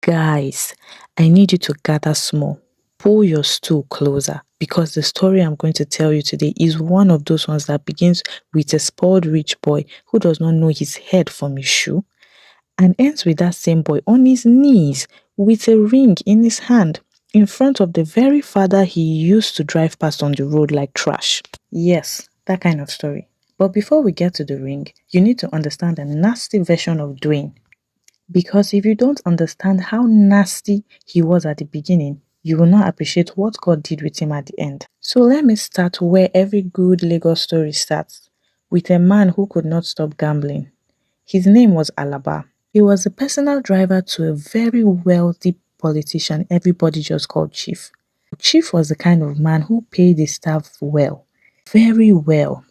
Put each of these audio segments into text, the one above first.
Guys, I need you to gather small. Pull your stool closer because the story I'm going to tell you today is one of those ones that begins with a spoiled rich boy who does not know his head from his shoe and ends with that same boy on his knees with a ring in his hand in front of the very father he used to drive past on the road like trash. Yes, that kind of story. But before we get to the ring, you need to understand the nasty version of Dwayne. Because if you don't understand how nasty he was at the beginning, you will not appreciate what God did with him at the end. So let me start where every good Lagos story starts, with a man who could not stop gambling. His name was Alaba. He was a personal driver to a very wealthy politician everybody just called Chief. Chief was the kind of man who paid his staff well, very well.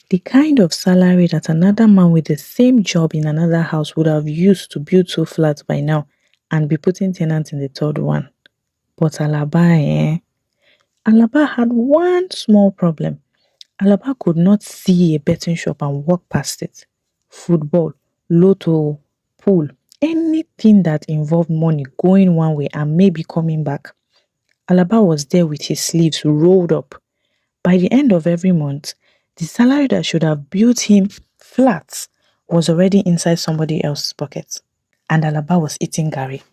The kind of salary that another man with the same job in another house would have used to build two flats by now and be putting tenants in the third one. But Alaba had one small problem. Alaba could not see a betting shop and walk past it. Football, lotto, pool, anything that involved money going one way and maybe coming back. Alaba was there with his sleeves rolled up. By the end of every month, the salary that should have built him flat was already inside somebody else's pocket. And Alaba was eating Gary.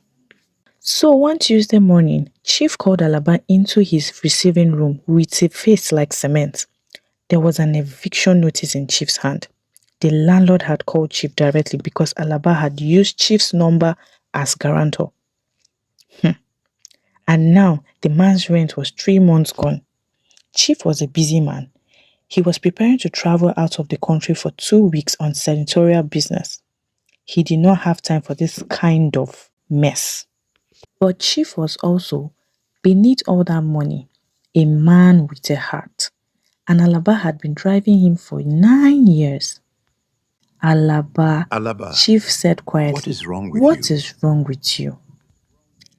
So one Tuesday morning, Chief called Alaba into his receiving room with a face like cement. There was an eviction notice in Chief's hand. The landlord had called Chief directly because Alaba had used Chief's number as guarantor. And now the man's rent was 3 months gone. Chief was a busy man. He was preparing to travel out of the country for 2 weeks on senatorial business. He did not have time for this kind of mess. But Chief was also, beneath all that money, a man with a heart. And Alaba had been driving him for 9 years. Alaba, Chief said quietly, what is wrong with "What you? is wrong with you?"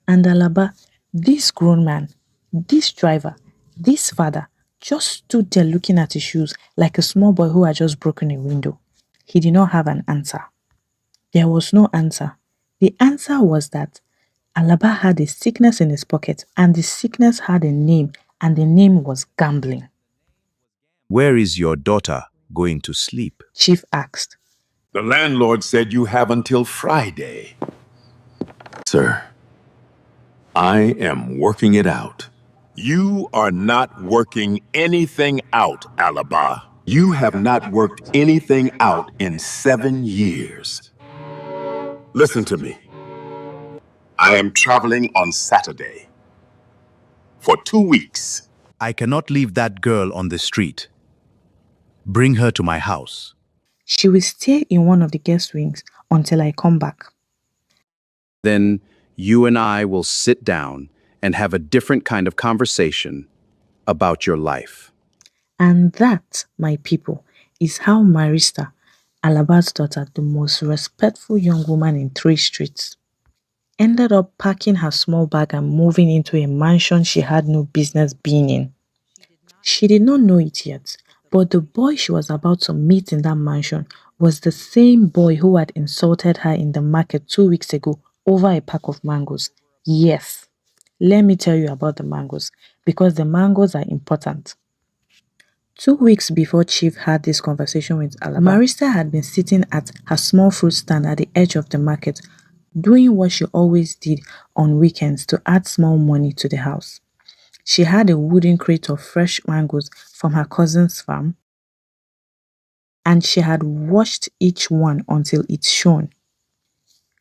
And Alaba, this grown man, this driver, this father, just stood there looking at his shoes like a small boy who had just broken a window. He did not have an answer. There was no answer. The answer was that Alaba had a sickness in his pocket and the sickness had a name and the name was gambling. Where is your daughter going to sleep? Chief asked. The landlord said you have until Friday. Sir, I am working it out. You are not working anything out, Alaba. You have not worked anything out in 7 years. Listen to me. I am traveling on Saturday for 2 weeks. I cannot leave that girl on the street. Bring her to my house. She will stay in one of the guest wings until I come back. Then you and I will sit down and have a different kind of conversation about your life. And that, my people, is how Marista, Alaba's daughter, the most respectful young woman in 3 streets, ended up packing her small bag and moving into a mansion she had no business being in. She did not know it yet, but the boy she was about to meet in that mansion was the same boy who had insulted her in the market 2 weeks ago over a pack of mangoes. Yes, let me tell you about the mangoes, because the mangoes are important. 2 weeks before Chief had this conversation with Alaba, Marista had been sitting at her small fruit stand at the edge of the market, doing what she always did on weekends to add small money to the house. She had a wooden crate of fresh mangoes from her cousin's farm, and she had washed each one until it shone.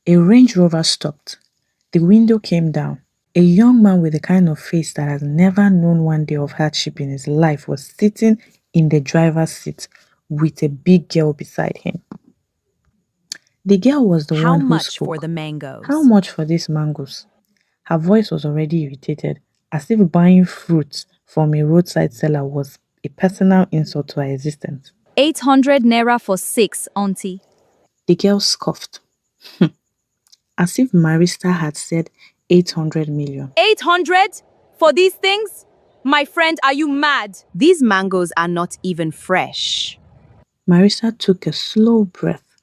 A Range Rover stopped. The window came down. A young man with the kind of face that has never known one day of hardship in his life was sitting in the driver's seat with a big girl beside him. The girl was the one who spoke. How much for the mangoes? How much for these mangoes? Her voice was already irritated, as if buying fruits from a roadside seller was a personal insult to her existence. 800 naira for 6, auntie. The girl scoffed, as if Marista had said 800 million. 800 for these things? My friend, are you mad? These mangoes are not even fresh. Marista took a slow breath.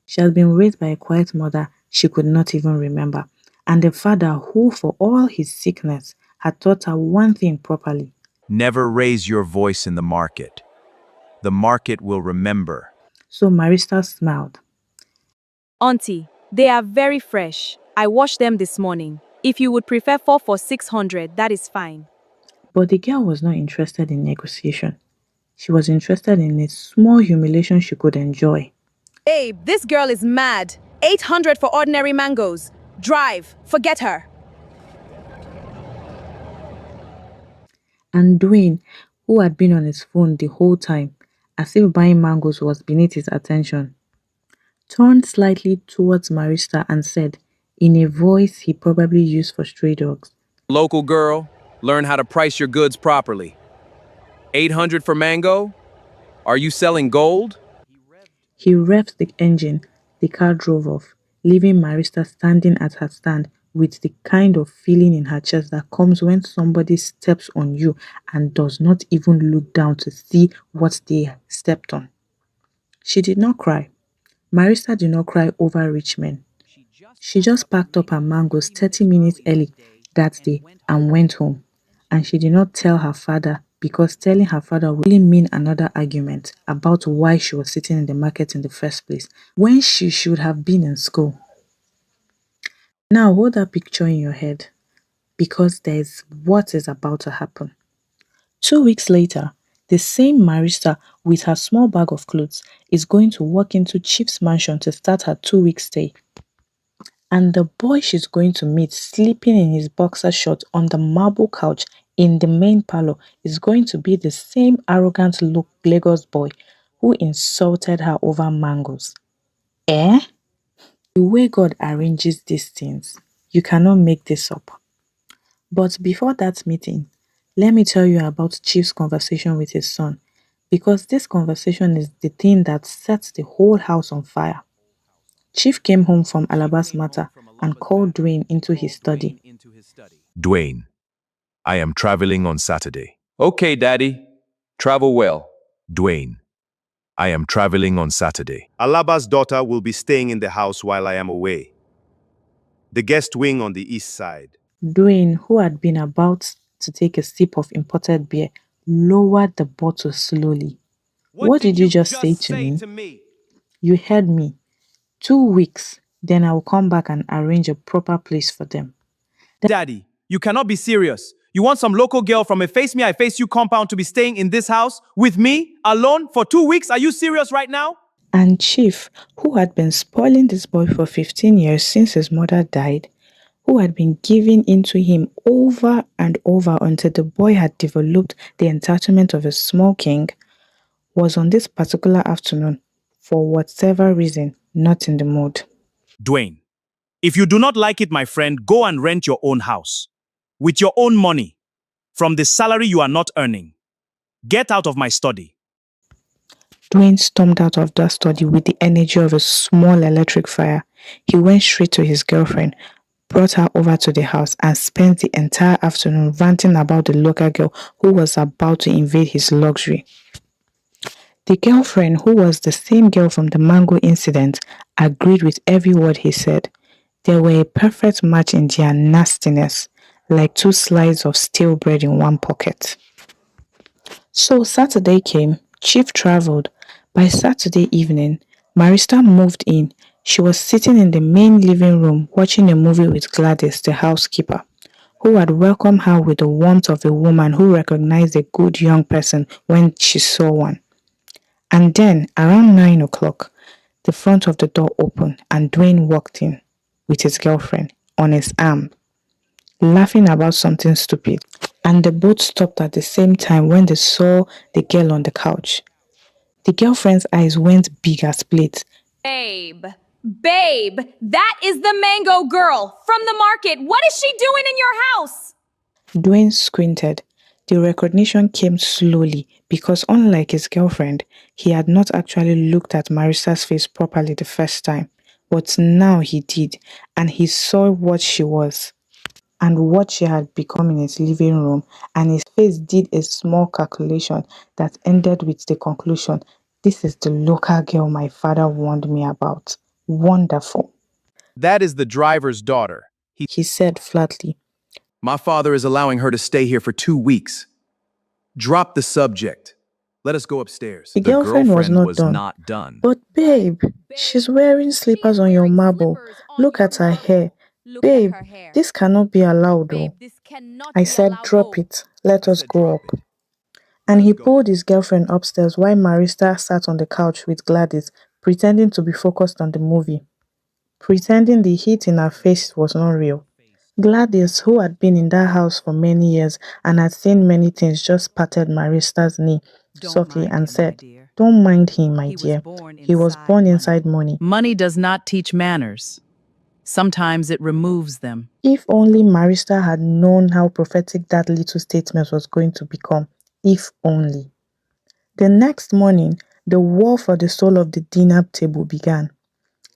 She had been raised by a quiet mother. she could not even remember, and the father who, for all his sickness, had taught her one thing properly. Never raise your voice in the market. The market will remember. So Marista smiled. Auntie, they are very fresh. I washed them this morning. If you would prefer 4 for 600, that is fine. But the girl was not interested in negotiation. She was interested in a small humiliation she could enjoy. Babe, this girl is mad. 800 for ordinary mangoes. Drive, forget her. And Dwayne, who had been on his phone the whole time, as if buying mangoes was beneath his attention, turned slightly towards Marista and said, in a voice he probably used for stray dogs, Local girl, learn how to price your goods properly. 800 for mango? Are you selling gold? he revved the engine, the car drove off, leaving Marista standing at her stand with the kind of feeling in her chest that comes when somebody steps on you and does not even look down to see what they stepped on. She did not cry. Marista did not cry over rich men. She just packed up her mangoes 30 minutes early that day and went home. And she did not tell her father because telling her father would really mean another argument about why she was sitting in the market in the first place when she should have been in school. Now hold that picture in your head because there is what is about to happen. 2 weeks later, the same Marista with her small bag of clothes is going to walk into Chief's mansion to start her 2 week stay. And the boy she's going to meet sleeping in his boxer shorts on the marble couch in the main parlor is going to be the same arrogant look Lagos boy who insulted her over mangoes. Eh? The way God arranges these things, you cannot make this up. But before that meeting, let me tell you about Chief's conversation with his son, because this conversation is the thing that sets the whole house on fire. Chief came home from Alabas matter and called Dwayne into his study. Dwayne, I am traveling on Saturday. Okay, Daddy. Travel well. Dwayne, I am traveling on Saturday. Alaba's daughter will be staying in the house while I am away. The guest wing on the east side. Dwayne, who had been about to take a sip of imported beer, lowered the bottle slowly. What did you just say to me? You heard me. 2 weeks, then I will come back and arrange a proper place for them. Daddy, you cannot be serious. You want some local girl from a Face Me, I Face You compound to be staying in this house with me, alone, for 2 weeks? Are you serious right now? And Chief, who had been spoiling this boy for 15 years since his mother died, who had been giving into him over and over until the boy had developed the entitlement of a small king, was on this particular afternoon, for whatever reason, not in the mood. Dwayne, if you do not like it, my friend, go and rent your own house. With your own money. From the salary you are not earning. Get out of my study. Dwayne stormed out of that study with the energy of a small electric fire. He went straight to his girlfriend, brought her over to the house, and spent the entire afternoon ranting about the local girl who was about to invade his luxury. The girlfriend, who was the same girl from the mango incident, agreed with every word he said. They were a perfect match in their nastiness, like two slices of stale bread in one pocket. So Saturday came, Chief traveled. By Saturday evening, Marista moved in. She was sitting in the main living room watching a movie with Gladys, the housekeeper, who had welcomed her with the warmth of a woman who recognized a good young person when she saw one. And then, around 9 o'clock, the front of the door opened and Dwayne walked in with his girlfriend on his arm, laughing about something stupid. And they both stopped at the same time when they saw the girl on the couch. The girlfriend's eyes went big as plates. Babe, that is the mango girl from the market. What is she doing in your house? Dwayne squinted. The recognition came slowly because, unlike his girlfriend, he had not actually looked at Marisa's face properly the first time. But now he did, and he saw what she was and what she had become in his living room, and his face did a small calculation that ended with the conclusion, this is the local girl my father warned me about. Wonderful. That is the driver's daughter. he said flatly. My father is allowing her to stay here for 2 weeks. Drop the subject. Let us go upstairs. The The girlfriend was girlfriend not was done. not done. But babe, she's wearing slippers on your marble. Look at her hair. Babe, this cannot be allowed though. This cannot I be said, allowed. drop it. Let us Said, go "Drop up. it." And Let he us go. pulled his girlfriend upstairs while Marista sat on the couch with Gladys, pretending to be focused on the movie, pretending the heat in her face was not real. Gladys, who had been in that house for many years and had seen many things, just patted Marista's knee softly and said, don't mind him, my dear. He was born inside money. Money does not teach manners. Sometimes it removes them. If only Marista had known how prophetic that little statement was going to become. If only. The next morning, the war for the soul of the dinner table began.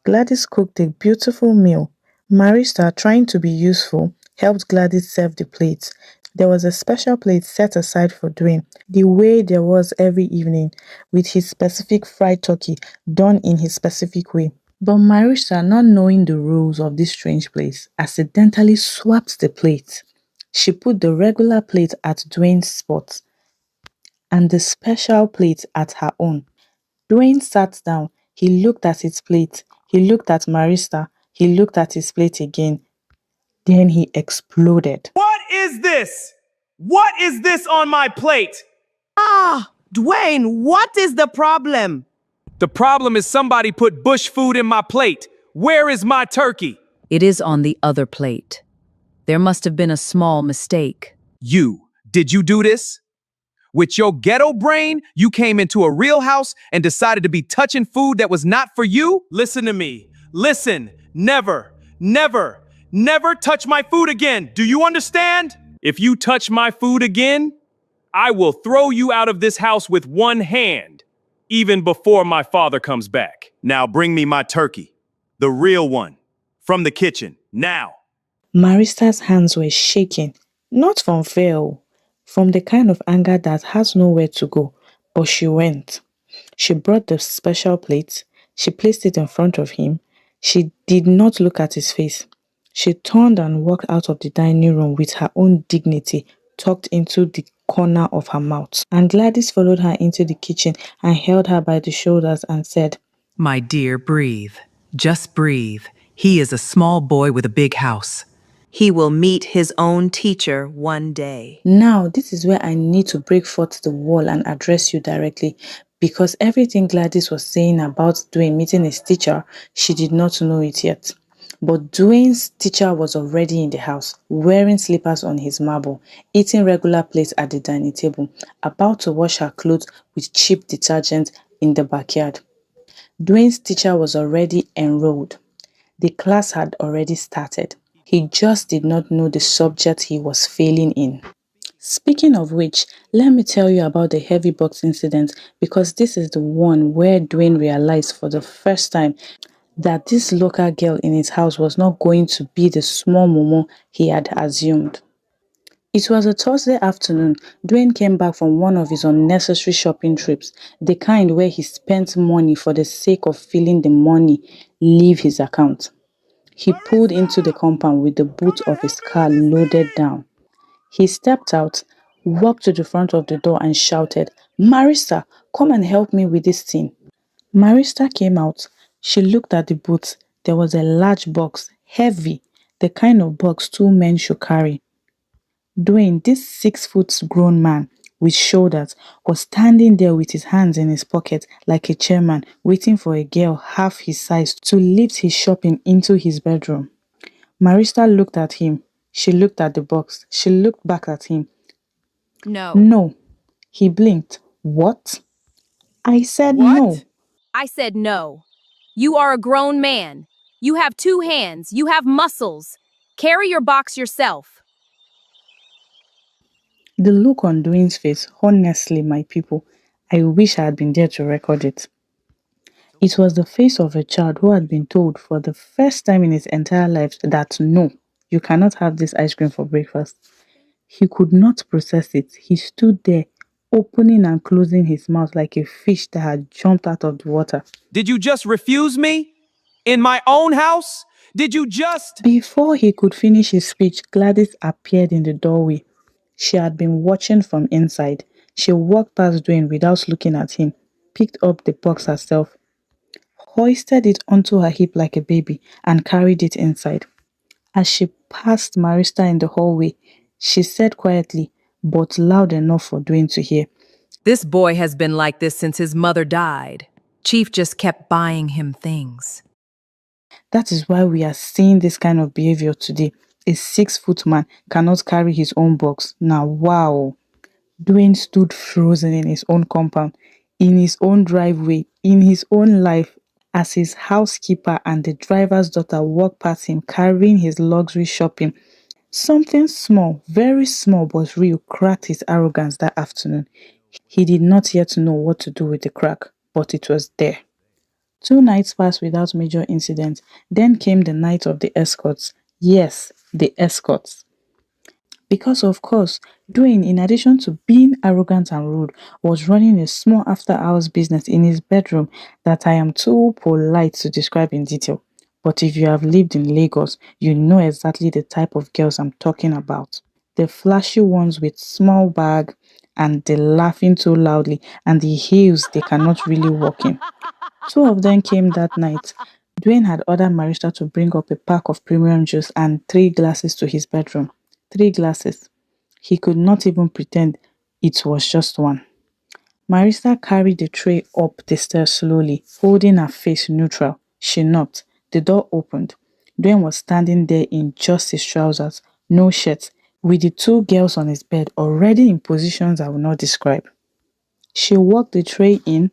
Gladys cooked a beautiful meal. Marista, trying to be useful, helped Gladys serve the plates. There was a special plate set aside for Dwayne, the way there was every evening, with his specific fried turkey done in his specific way. But Marista, not knowing the rules of this strange place, accidentally swapped the plate. She put the regular plate at Dwayne's spot and the special plate at her own. Dwayne sat down. He looked at his plate. He looked at Marista. He looked at his plate again. Then he exploded. What is this? What is this on my plate? Dwayne, what is the problem? The problem is somebody put bush food in my plate. Where is my turkey? It is on the other plate. There must have been a small mistake. Did you do this? With your ghetto brain, you came into a real house and decided to be touching food that was not for you? Listen to me. Listen. Never, never, never touch my food again. Do you understand? If you touch my food again, I will throw you out of this house with one hand, even before my father comes back. Now bring me my turkey, the real one, from the kitchen, now. Marista's hands were shaking, not from fear, from the kind of anger that has nowhere to go. But she went. She brought the special plate. She placed it in front of him. She did not look at his face. She turned and walked out of the dining room with her own dignity tucked into the corner of her mouth. And Gladys followed her into the kitchen and held her by the shoulders and said, My dear, breathe. Just breathe. He is a small boy with a big house. He will meet his own teacher one day. now this is where I need to break forth the wall and address you directly, because everything Gladys was saying about Dwayne meeting his teacher, she did not know it yet. But Dwayne's teacher was already in the house, wearing slippers on his marble, eating regular plates at the dining table, about to wash her clothes with cheap detergent in the backyard. Dwayne's teacher was already enrolled. The class had already started. He just did not know the subject he was failing in. Speaking of which, let me tell you about the heavy box incident, because this is the one where Dwayne realized for the first time that this local girl in his house was not going to be the small Momo he had assumed. It was a Thursday afternoon. Dwayne came back from one of his unnecessary shopping trips, the kind where he spent money for the sake of feeling the money leave his account. He pulled into the compound with the boot of his car loaded down. He stepped out, walked to the front of the door and shouted, Marista, come and help me with this thing. Marista came out. She looked at the boot. There was a large box, heavy, the kind of box two men should carry. Dwayne, this 6 foot grown man with shoulders, was standing there with his hands in his pocket like a chairman, waiting for a girl half his size to lift his shopping into his bedroom. Marista looked at him. She looked at the box. She looked back at him. No. He blinked. What? I said no. I said no. You are a grown man. You have 2 hands. You have muscles. Carry your box yourself. The look on Dwayne's face, honestly, my people, I wish I had been there to record it. It was the face of a child who had been told for the first time in his entire life that no, you cannot have this ice cream for breakfast. He could not process it. He stood there, opening and closing his mouth like a fish that had jumped out of the water. Did you just refuse me? In my own house? Did you just? Before he could finish his speech, Gladys appeared in the doorway. She had been watching from inside. She walked past Dwayne without looking at him, picked up the box herself, hoisted it onto her hip like a baby, and carried it inside. As she passed Marista in the hallway, she said quietly, but loud enough for Dwayne to hear, This boy has been like this since his mother died. Chief just kept buying him things. "That is why we are seeing this kind of behavior today. A 6-foot man cannot carry his own box. Now, wow." Dwayne stood frozen in his own compound, in his own driveway, in his own life, as his housekeeper and the driver's daughter walked past him carrying his luxury shopping. Something small, very small but real, cracked his arrogance that afternoon. He did not yet know what to do with the crack, but it was there. 2 nights passed without major incident. Then came the night of the escorts. Yes, the escorts. Because of course, Dwayne, in addition to being arrogant and rude, was running a small after-hours business in his bedroom that I am too polite to describe in detail. But if you have lived in Lagos, you know exactly the type of girls I'm talking about. The flashy ones with small bag and the laughing too loudly and the heels they cannot really walk in. Two of them came that night. Dwayne had ordered Marista to bring up a pack of premium juice and 3 glasses to his bedroom. 3 glasses. He could not even pretend it was just one. Marista carried the tray up the stairs slowly, holding her face neutral. She knocked. The door opened. Dwayne was standing there in just his trousers, no shirt, with the 2 girls on his bed already in positions I will not describe. She walked the tray in,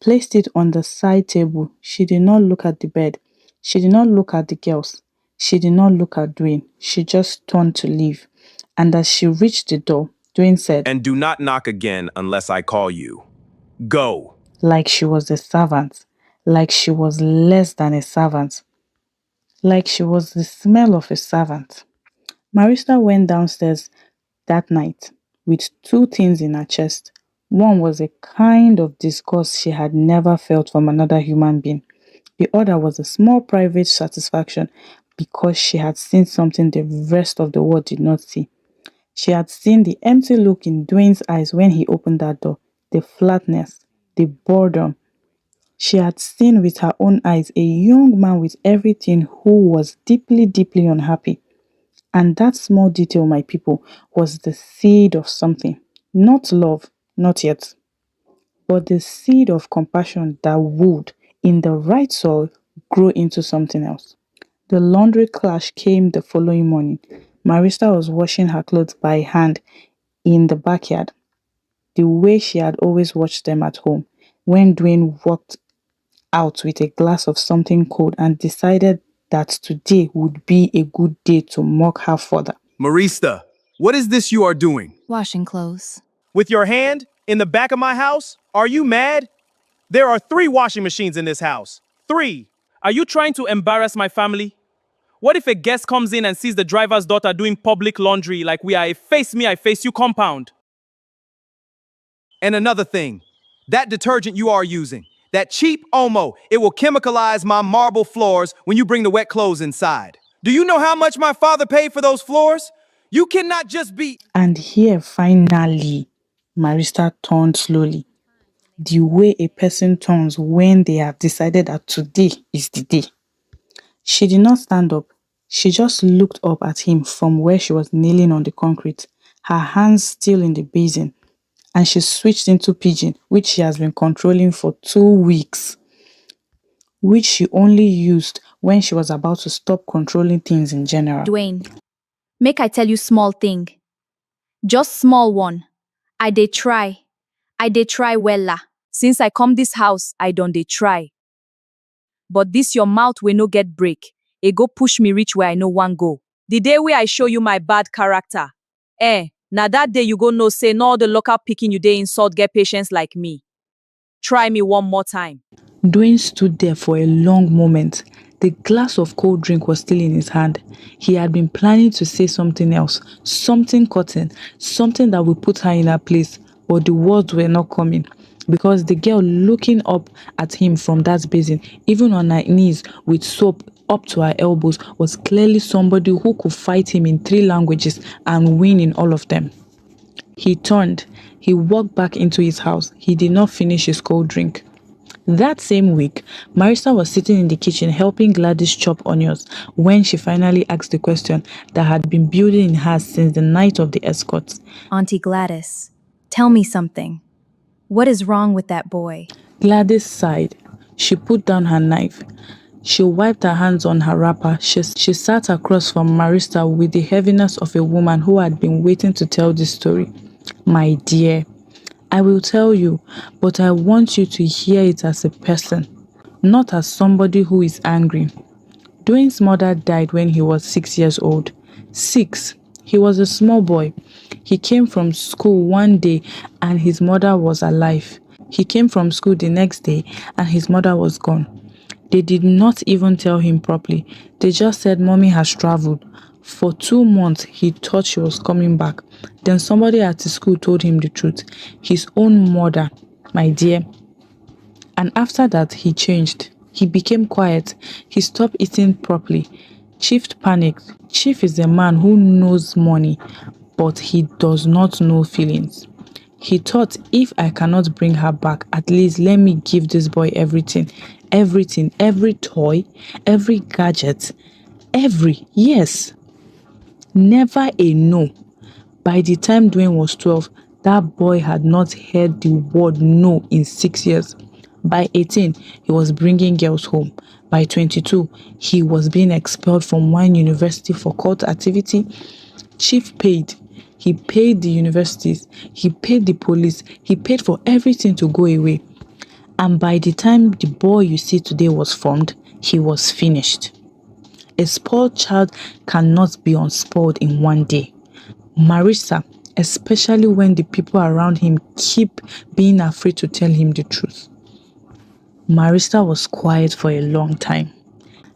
placed it on the side table. She did not look at the bed. She did not look at the girls. She did not look at Dwayne. She just turned to leave. And as she reached the door, Dwayne said, And do not knock again unless I call you. Go. like she was a servant, like she was less than a servant, like she was the smell of a servant. Marista went downstairs that night with 2 things in her chest. One was a kind of disgust she had never felt from another human being. The other was a small private satisfaction because she had seen something the rest of the world did not see. She had seen the empty look in Dwayne's eyes when he opened that door, the flatness, the boredom. She had seen with her own eyes a young man with everything who was deeply, deeply unhappy. And that small detail, my people, was the seed of something. Not love, not yet, but the seed of compassion that would, in the right soil, grow into something else. The laundry clash came the following morning. Marista was washing her clothes by hand in the backyard, the way she had always watched them at home, when Dwayne walked out with a glass of something cold and decided that today would be a good day to mock her further. Marista, what is this you are doing? Washing clothes. With your hand in the back of my house? Are you mad? There are 3 washing machines in this house. 3. Are you trying to embarrass my family? What if a guest comes in and sees the driver's daughter doing public laundry like we are a face me, I face you compound? And another thing, that detergent you are using, that cheap Omo, it will chemicalize my marble floors when you bring the wet clothes inside. Do you know how much my father paid for those floors? You cannot just be. And here, finally, Marista turned slowly, the way a person turns when they have decided that today is the day. She did not stand up. She just looked up at him from where she was kneeling on the concrete, her hands still in the basin, and she switched into pidgin, which she has been controlling for 2 weeks, which she only used when she was about to stop controlling things in general. Dwayne, make I tell you small thing. Just small one. I dey try. I dey try wella. Since I come this house, I don dey try. But this your mouth wey no get break. E go push me reach where I no wan go. The day wey I show you my bad character. Na that day you go know say no all the local pikin you dey insult get patience like me. Try me one more time. Dwayne stood there for a long moment. The glass of cold drink was still in his hand. He had been planning to say something else, something cutting, something that would put her in her place, but the words were not coming. Because the girl looking up at him from that basin, even on her knees with soap up to her elbows, was clearly somebody who could fight him in 3 languages and win in all of them. He turned. He walked back into his house. He did not finish his cold drink. That same week, Marissa was sitting in the kitchen helping Gladys chop onions when she finally asked the question that had been building in her since the night of the escort. Auntie Gladys, tell me something. What is wrong with that boy? Gladys sighed. She put down her knife. She wiped her hands on her wrapper. She sat across from Marissa with the heaviness of a woman who had been waiting to tell this story. My dear, I will tell you, but I want you to hear it as a person, not as somebody who is angry. Dwayne's mother died when he was 6 years old. 6. He was a small boy. He came from school one day and his mother was alive. He came from school the next day and his mother was gone. They did not even tell him properly. They just said mommy has traveled. For 2 months, he thought she was coming back. Then somebody at his school told him the truth. His own mother, my dear. And after that, he changed. He became quiet. He stopped eating properly. Chief panicked. Chief is a man who knows money, but he does not know feelings. He thought, if I cannot bring her back, at least let me give this boy everything. Everything, every toy, every gadget, yes. Never a no. By the time Dwayne was 12, that boy had not heard the word no in 6 years. By 18, he was bringing girls home. By 22, he was being expelled from one university for cult activity. Chief paid. He paid the universities. He paid the police. He paid for everything to go away. And by the time the boy you see today was formed, he was finished. A spoiled child cannot be unspoiled in one day. Marissa, especially when the people around him keep being afraid to tell him the truth. Marissa was quiet for a long time.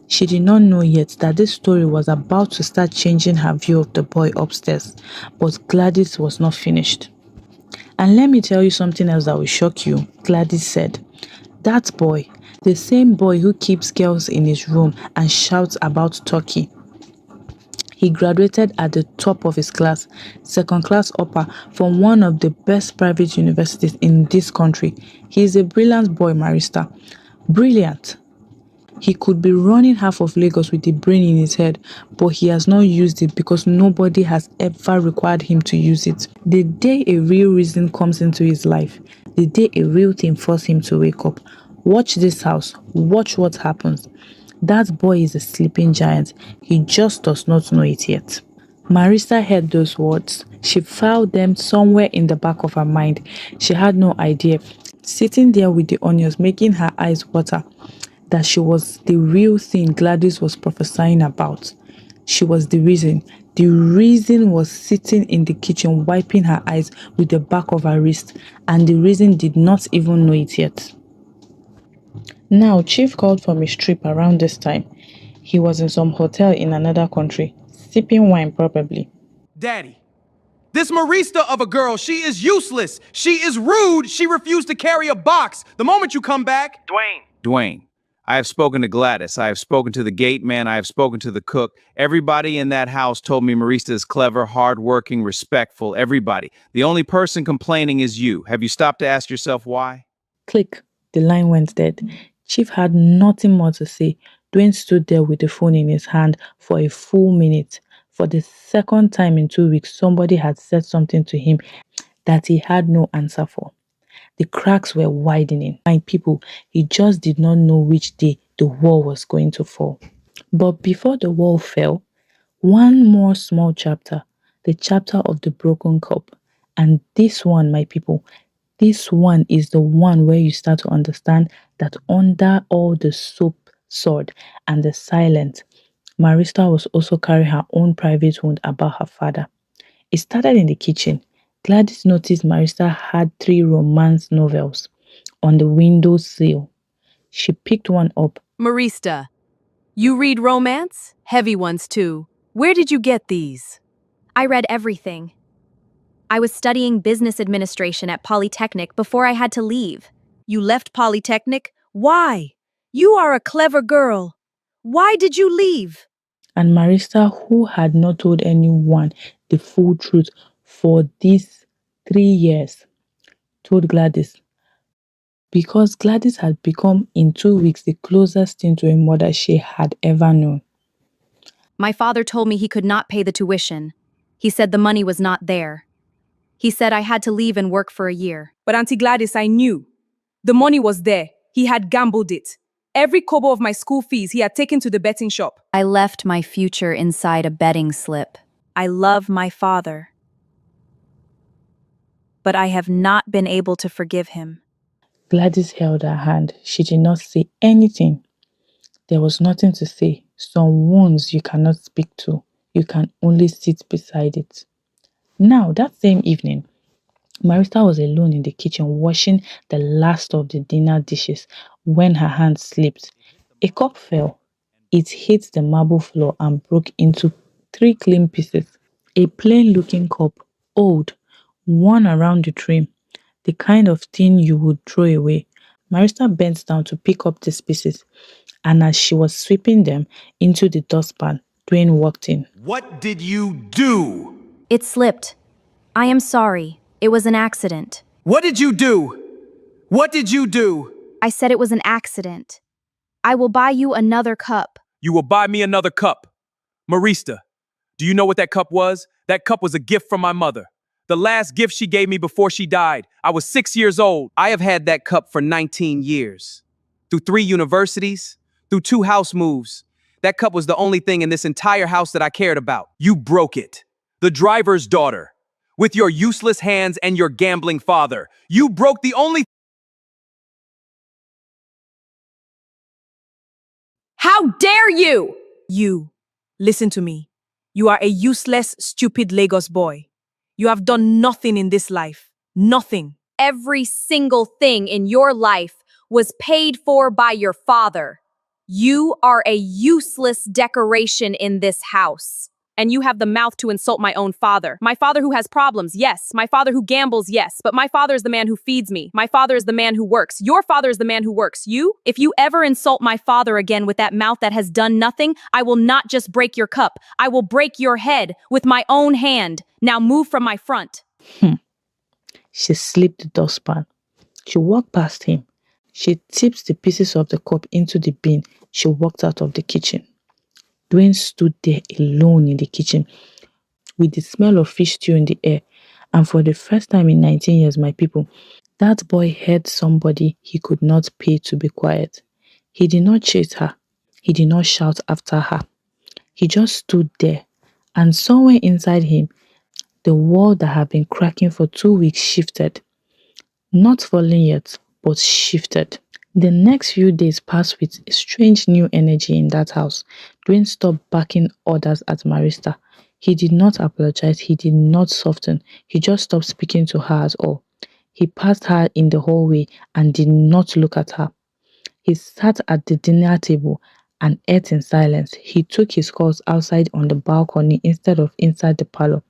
She did not know yet that this story was about to start changing her view of the boy upstairs, but Gladys was not finished. And let me tell you something else that will shock you. Gladys said, that boy, the same boy who keeps girls in his room and shouts about Turkey. He graduated at the top of his class, second class upper from one of the best private universities in this country. He is a brilliant boy, Marista. Brilliant. He could be running half of Lagos with a brain in his head, but he has not used it because nobody has ever required him to use it. The day a real reason comes into his life, the day a real thing forces him to wake up, watch this house, watch what happens. That boy is a sleeping giant. He just does not know it yet. Marissa heard those words. She filed them somewhere in the back of her mind. She had no idea. Sitting there with the onions, making her eyes water, that she was the real thing Gladys was prophesying about. She was the reason. The reason was sitting in the kitchen wiping her eyes with the back of her wrist, and the reason did not even know it yet. Now, Chief called from his trip around this time. He was in some hotel in another country, sipping wine probably. Daddy, this Marista of a girl, she is useless. She is rude. She refused to carry a box. The moment you come back... Dwayne, I have spoken to Gladys. I have spoken to the gate man. I have spoken to the cook. Everybody in that house told me Marista is clever, hardworking, respectful. Everybody. The only person complaining is you. Have you stopped to ask yourself why? Click. The line went dead. Chief had nothing more to say. Dwayne stood there with the phone in his hand for a full minute. For the second time in 2 weeks, somebody had said something to him that he had no answer for. The cracks were widening. My people, he just did not know which day the wall was going to fall. But before the wall fell, one more small chapter, the chapter of the broken cup. And this one, my people, this one is the one where you start to understand that under all the soap, sword, and the silence, Marista was also carrying her own private wound about her father. It started in the kitchen. Gladys noticed Marista had 3 romance novels on the windowsill. She picked one up. Marista, you read romance? Heavy ones too. Where did you get these? I read everything. I was studying business administration at Polytechnic before I had to leave. You left Polytechnic? Why? You are a clever girl. Why did you leave? And Marista, who had not told anyone the full truth for these 3 years, told Gladys because Gladys had become in 2 weeks the closest thing to a mother she had ever known. My father told me he could not pay the tuition. He said the money was not there. He said I had to leave and work for a year. But Auntie Gladys, I knew. The money was there. He had gambled it. Every kobo of my school fees he had taken to the betting shop. I left my future inside a betting slip. I love my father, but I have not been able to forgive him. Gladys held her hand. She did not say anything. There was nothing to say. Some wounds you cannot speak to. You can only sit beside it. Now, that same evening, Marista was alone in the kitchen washing the last of the dinner dishes when her hand slipped. A cup fell. It hit the marble floor and broke into 3 clean pieces. A plain-looking cup, old, worn around the trim, the kind of thing you would throw away. Marista bent down to pick up these pieces, and as she was sweeping them into the dustpan, Dwayne walked in. What did you do? It slipped. I am sorry. It was an accident. What did you do? What did you do? I said it was an accident. I will buy you another cup. You will buy me another cup. Marista, do you know what that cup was? That cup was a gift from my mother. The last gift she gave me before she died. I was 6 years old. I have had that cup for 19 years. Through 3 universities, through 2 house moves. That cup was the only thing in this entire house that I cared about. You broke it. The driver's daughter. With your useless hands and your gambling father. You broke the only. How dare you! You, listen to me. You are a useless, stupid Lagos boy. You have done nothing in this life. Nothing. Every single thing in your life was paid for by your father. You are a useless decoration in this house. And you have the mouth to insult my own father. My father who has problems, yes. My father who gambles, yes. But my father is the man who feeds me. My father is the man who works. Your father is the man who works. You? If you ever insult my father again with that mouth that has done nothing, I will not just break your cup. I will break your head with my own hand. Now move from my front. She slipped the dustpan. She walked past him. She tipped the pieces of the cup into the bin. She walked out of the kitchen. Dwayne stood there alone in the kitchen with the smell of fish stew in the air. And for the first time in 19 years, my people, that boy heard somebody he could not pay to be quiet. He did not chase her. He did not shout after her. He just stood there. And somewhere inside him, the wall that had been cracking for 2 weeks shifted. Not falling yet, but shifted. The next few days passed with a strange new energy in that house. Dwayne stopped barking orders at Marista. He did not apologize. He did not soften. He just stopped speaking to her at all. He passed her in the hallway and did not look at her. He sat at the dinner table and ate in silence. He took his calls outside on the balcony instead of inside the parlor.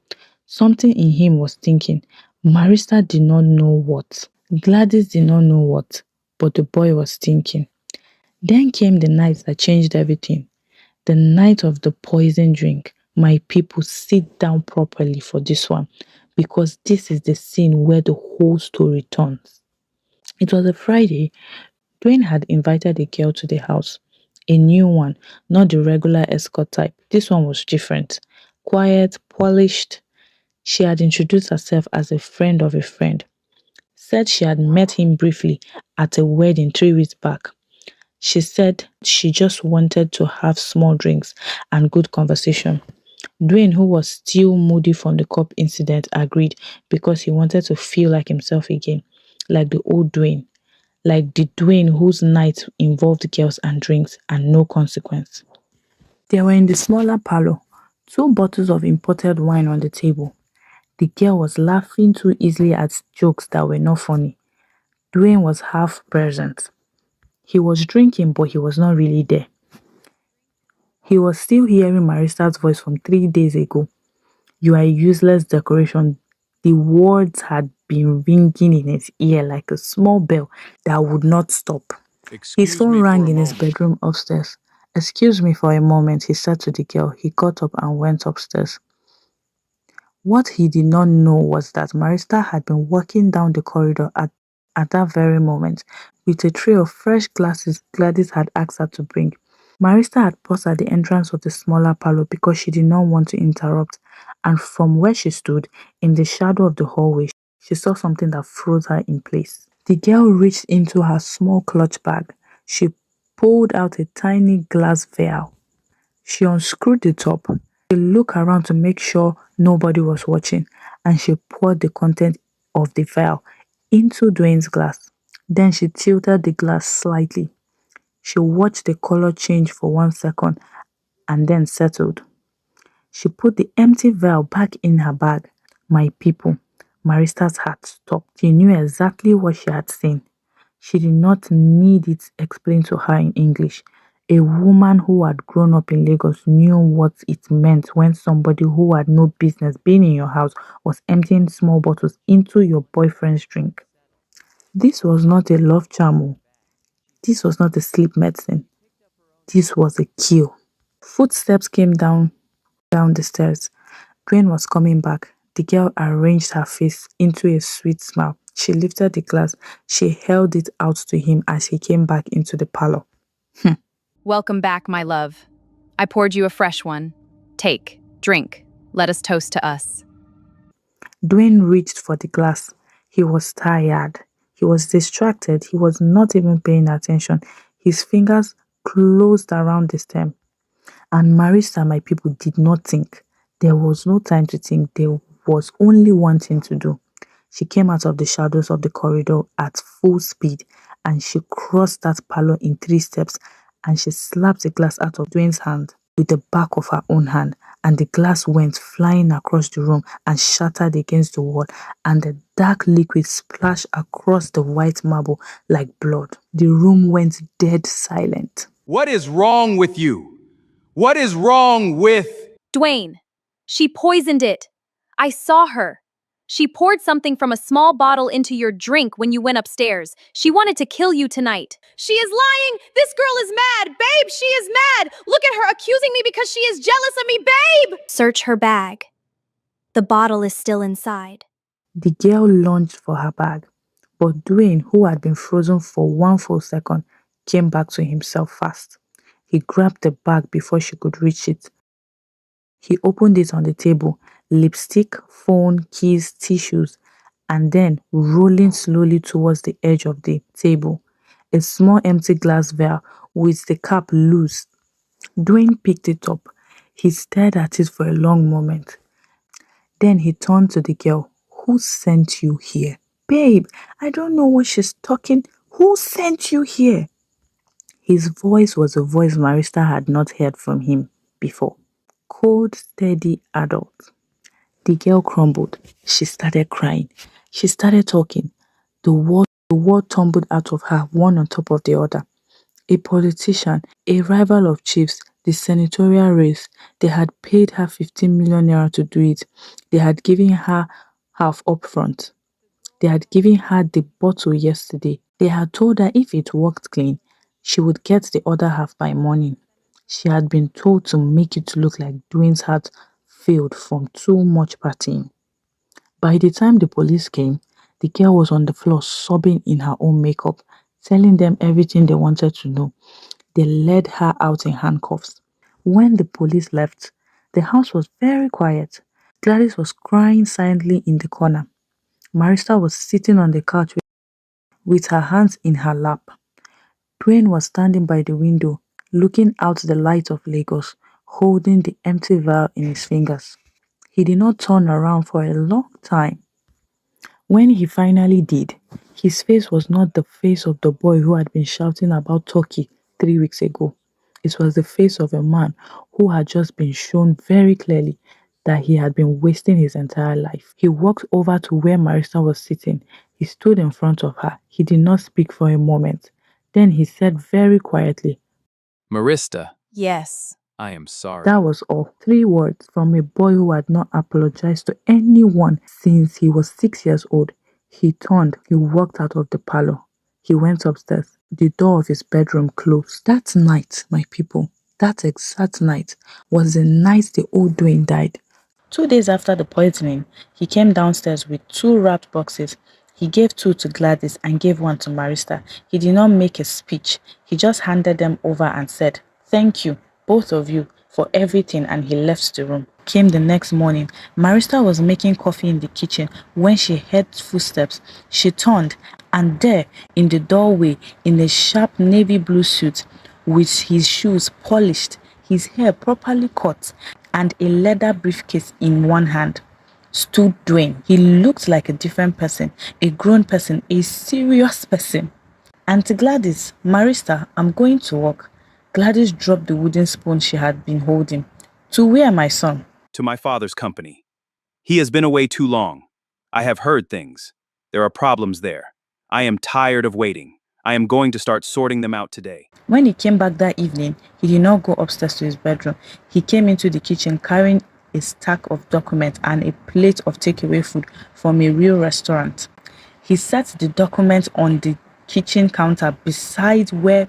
Something in him was thinking. Marista did not know what. Gladys did not know what, but the boy was thinking. Then came the night that changed everything. The night of the poison drink. My people, sit down properly for this one, because this is the scene where the whole story turns. It was a Friday. Dwayne had invited a girl to the house. A new one, not the regular escort type. This one was different. Quiet, polished. She had introduced herself as a friend of a friend. Said she had met him briefly at a wedding 3 weeks back. She said she just wanted to have small drinks and good conversation. Dwayne, who was still moody from the cup incident, agreed because he wanted to feel like himself again, like the old Dwayne, like the Dwayne whose night involved girls and drinks and no consequence. They were in the smaller parlor, 2 bottles of imported wine on the table. The girl was laughing too easily at jokes that were not funny. Dwayne was half present. He was drinking, but he was not really there. He was still hearing Marista's voice from 3 days ago. You are a useless decoration. The words had been ringing in his ear like a small bell that would not stop. His Excuse phone me for rang a in his moment. bedroom upstairs, Excuse me for a moment, he said to the girl. He got up and went upstairs. What he did not know was that Marista had been walking down the corridor at that very moment with a tray of fresh glasses Gladys had asked her to bring. Marista had paused at the entrance of the smaller parlor because she did not want to interrupt, and from where she stood, in the shadow of the hallway, she saw something that froze her in place. The girl reached into her small clutch bag. She pulled out a tiny glass vial. She unscrewed the top. She looked around to make sure nobody was watching, and she poured the content of the vial into Dwayne's glass. Then she tilted the glass slightly. She watched the color change for 1 second and then settled. She put the empty vial back in her bag. My people, Marista's heart stopped. She knew exactly what she had seen. She did not need it explained to her in English. A woman who had grown up in Lagos knew what it meant when somebody who had no business being in your house was emptying small bottles into your boyfriend's drink. This was not a love charm. This was not a sleep medicine. This was a kill. Footsteps came down the stairs. Dwayne was coming back. The girl arranged her face into a sweet smile. She lifted the glass. She held it out to him as he came back into the parlor. Welcome back, my love. I poured you a fresh one. Take, drink. Let us toast to us. Dwayne reached for the glass. He was tired. He was distracted. He was not even paying attention. His fingers closed around the stem. And Marissa, my people, did not think. There was no time to think. There was only one thing to do. She came out of the shadows of the corridor at full speed, and she crossed that parlor in 3 steps, and she slapped the glass out of Dwayne's hand with the back of her own hand, and the glass went flying across the room and shattered against the wall, and the dark liquid splashed across the white marble like blood. The room went dead silent. What is wrong with you? What is wrong with... Dwayne, she poisoned it. I saw her. She poured something from a small bottle into your drink when you went upstairs. She wanted to kill you tonight. She is lying! This girl is mad! Babe, she is mad! Look at her accusing me because she is jealous of me, babe! Search her bag. The bottle is still inside. The girl lunged for her bag, but Dwayne, who had been frozen for 1 full second, came back to himself fast. He grabbed the bag before she could reach it. He opened it on the table, lipstick, phone, keys, tissues, and then, rolling slowly towards the edge of the table, a small empty glass vial with the cap loose. Dwayne picked it up. He stared at it for a long moment. Then he turned to the girl. Who sent you here? Babe, I don't know what she's talking. Who sent you here? His voice was a voice Marista had not heard from him before. Cold, steady adult. The girl crumbled. She started crying. She started talking. The word tumbled out of her, one on top of the other. A politician, a rival of chiefs, the senatorial race. They had paid her 15 million naira to do it. They had given her half upfront. They had given her the bottle yesterday. They had told her if it worked clean, she would get the other half by morning. She had been told to make it look like Dwayne's heart failed from too much partying. By the time the police came, the girl was on the floor sobbing in her own makeup, telling them everything they wanted to know. They led her out in handcuffs. When the police left, the house was very quiet. Gladys was crying silently in the corner. Marista was sitting on the couch with her hands in her lap. Dwayne was standing by the window, looking out the light of Lagos, holding the empty vial in his fingers. He did not turn around for a long time. When he finally did, his face was not the face of the boy who had been shouting about Turkey 3 weeks ago. It was the face of a man who had just been shown very clearly that he had been wasting his entire life. He walked over to where Marissa was sitting. He stood in front of her. He did not speak for a moment. Then he said very quietly, Marista, Yes. I am sorry. that was all. 3 words from a boy who had not apologized to anyone since he was 6 years old. He turned, he walked out of the parlor. He went upstairs. The door of his bedroom closed. That night, my people, That exact night was the night the old Dwayne died. 2 days after the poisoning, he came downstairs with two wrapped boxes. He gave two to Gladys and gave one to Marista. He did not make a speech. He just handed them over and said, "Thank you, both of you, for everything," and he left the room. Came the next morning. Marista was making coffee in the kitchen when she heard footsteps. She turned, and there, in the doorway, in a sharp navy blue suit, with his shoes polished, his hair properly cut, and a leather briefcase in one hand, stood Dwayne. He looked like a different person, a grown person, a serious person. "Auntie Gladys, Marista, I'm going to work." Gladys dropped the wooden spoon she had been holding. "To where, my son?" To my father's company. He has been away too long. I have heard things. There are problems there. I am tired of waiting. I am going to start sorting them out today. When he came back that evening, he did not go upstairs to his bedroom. He came into the kitchen carrying a stack of documents and a plate of takeaway food from a real restaurant. He set the documents on the kitchen counter beside where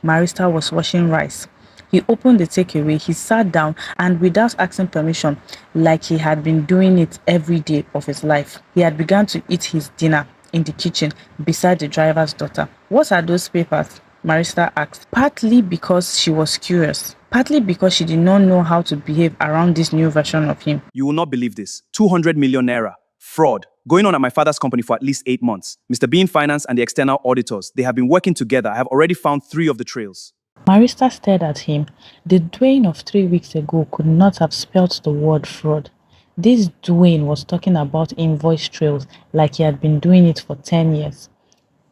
Marista was washing rice. He opened the takeaway, he sat down, and without asking permission, like he had been doing it every day of his life, he had begun to eat his dinner in the kitchen beside the driver's daughter. "What are those papers?" Marista asked, partly because she was curious, partly because she did not know how to behave around this new version of him. You will not believe this. 200 million naira. Fraud. Going on at my father's company for at least 8 months. Mr. Bean Finance and the external auditors, they have been working together. I have already found 3 of the trails. Marista stared at him. The Dwayne of 3 weeks ago could not have spelt the word fraud. This Dwayne was talking about invoice trails like he had been doing it for 10 years.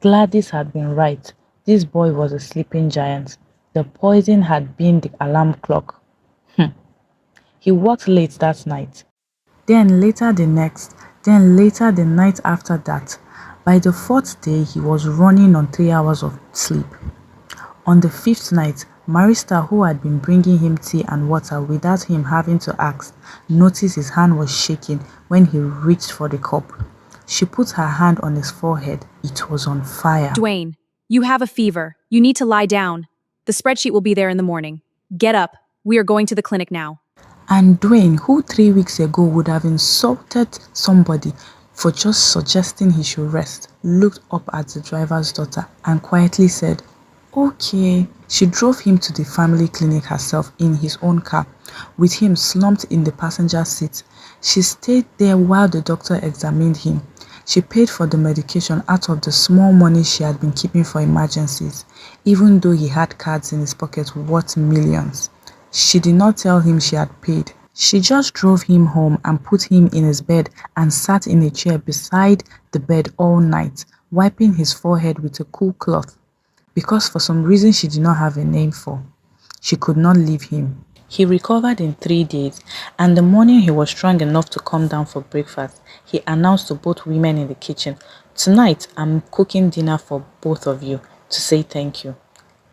Gladys had been right. This boy was a sleeping giant. The poison had been the alarm clock. He worked late that night. Then later the next, then later the night after that. By the fourth day, he was running on 3 hours of sleep. On the fifth night, Marista, who had been bringing him tea and water without him having to ask, noticed his hand was shaking when he reached for the cup. She put her hand on his forehead. It was on fire. Dwayne, you have a fever. You need to lie down. The spreadsheet will be there in the morning. Get up. We are going to the clinic now. And Dwayne, who 3 weeks ago would have insulted somebody for just suggesting he should rest, looked up at the driver's daughter and quietly said, "Okay." She drove him to the family clinic herself in his own car, with him slumped in the passenger seat. She stayed there while the doctor examined him. She paid for the medication out of the small money she had been keeping for emergencies, even though he had cards in his pocket worth millions. She did not tell him she had paid. She just drove him home and put him in his bed and sat in a chair beside the bed all night, wiping his forehead with a cool cloth. Because for some reason she did not have a name for, she could not leave him. He recovered in 3 days, and the morning he was strong enough to come down for breakfast, he announced to both women in the kitchen, "Tonight I'm cooking dinner for both of you to say thank you."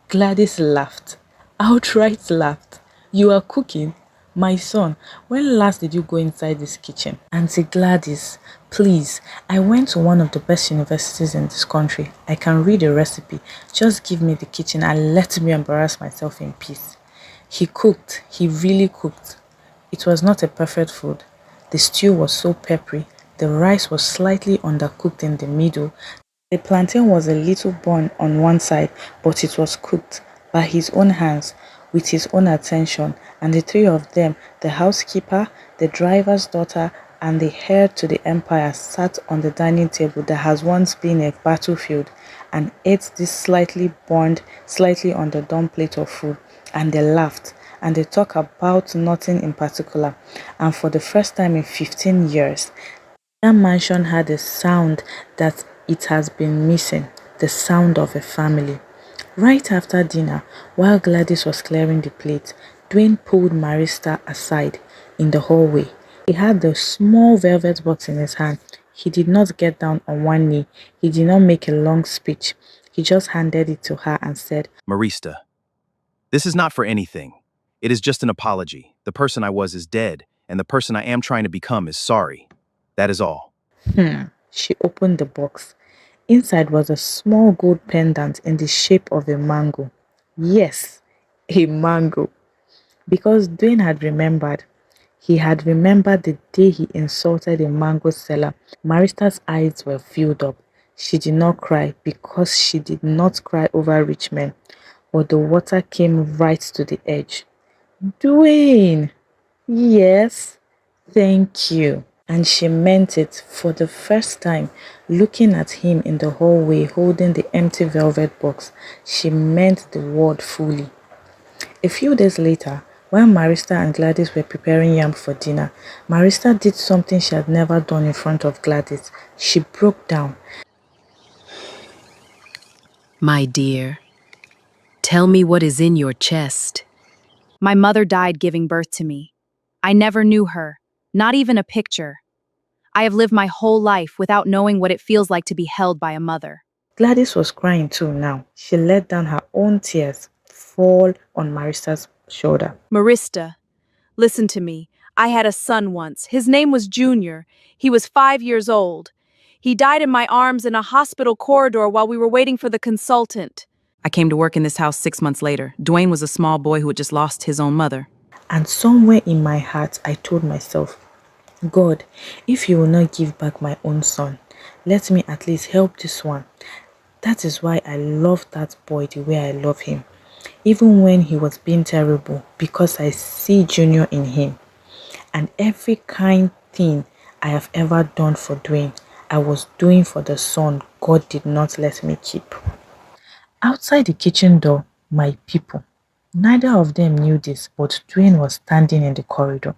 Gladys laughed, outright laughed. "You are cooking? My son, when last did you go inside this kitchen?" "Auntie Gladys, please, I went to one of the best universities in this country. I can read a recipe. Just give me the kitchen and let me embarrass myself in peace." He cooked. He really cooked. It was not a perfect food. The stew was so peppery. The rice was slightly undercooked in the middle. The plantain was a little burnt on one side, but it was cooked by his own hands, with his own attention, and the three of them, the housekeeper, the driver's daughter, and the heir to the empire, sat on the dining table that has once been a battlefield and ate this slightly burned, slightly underdone plate of food, and they laughed, and they talked about nothing in particular, and for the first time in 15 years, that mansion had a sound that it has been missing, the sound of a family. Right after dinner, while Gladys was clearing the plate, Dwayne pulled Marista aside in the hallway. He had the small velvet box in his hand. He did not get down on one knee. He did not make a long speech. He just handed it to her and said, Marista, this is not for anything. It is just an apology. The person I was is dead, and the person I am trying to become is sorry. That is all. She opened the box. Inside was a small gold pendant in the shape of a mango. Yes, a mango. Because Dwayne had remembered. He had remembered the day he insulted a mango seller. Marista's eyes were filled up. She did not cry because she did not cry over rich men, but the water came right to the edge. Dwayne! Yes, thank you. And she meant it for the first time, looking at him in the hallway holding the empty velvet box. She meant the word fully. A few days later, while Marista and Gladys were preparing yam for dinner, Marista did something she had never done in front of Gladys. She broke down. My dear, tell me what is in your chest. My mother died giving birth to me. I never knew her, not even a picture. I have lived my whole life without knowing what it feels like to be held by a mother. Gladys was crying too now. She let down her own tears fall on Marista's shoulder. Marista, listen to me. I had a son once. His name was Junior. He was 5 years old. He died in my arms in a hospital corridor while we were waiting for the consultant. I came to work in this house 6 months later. Dwayne was a small boy who had just lost his own mother. And somewhere in my heart, I told myself, God, if you will not give back my own son, let me at least help this one. That is why I love that boy the way I love him. Even when he was being terrible, because I see Junior in him. And every kind thing I have ever done for Dwayne, I was doing for the son God did not let me keep. Outside the kitchen door, my people. Neither of them knew this, but Dwayne was standing in the corridor.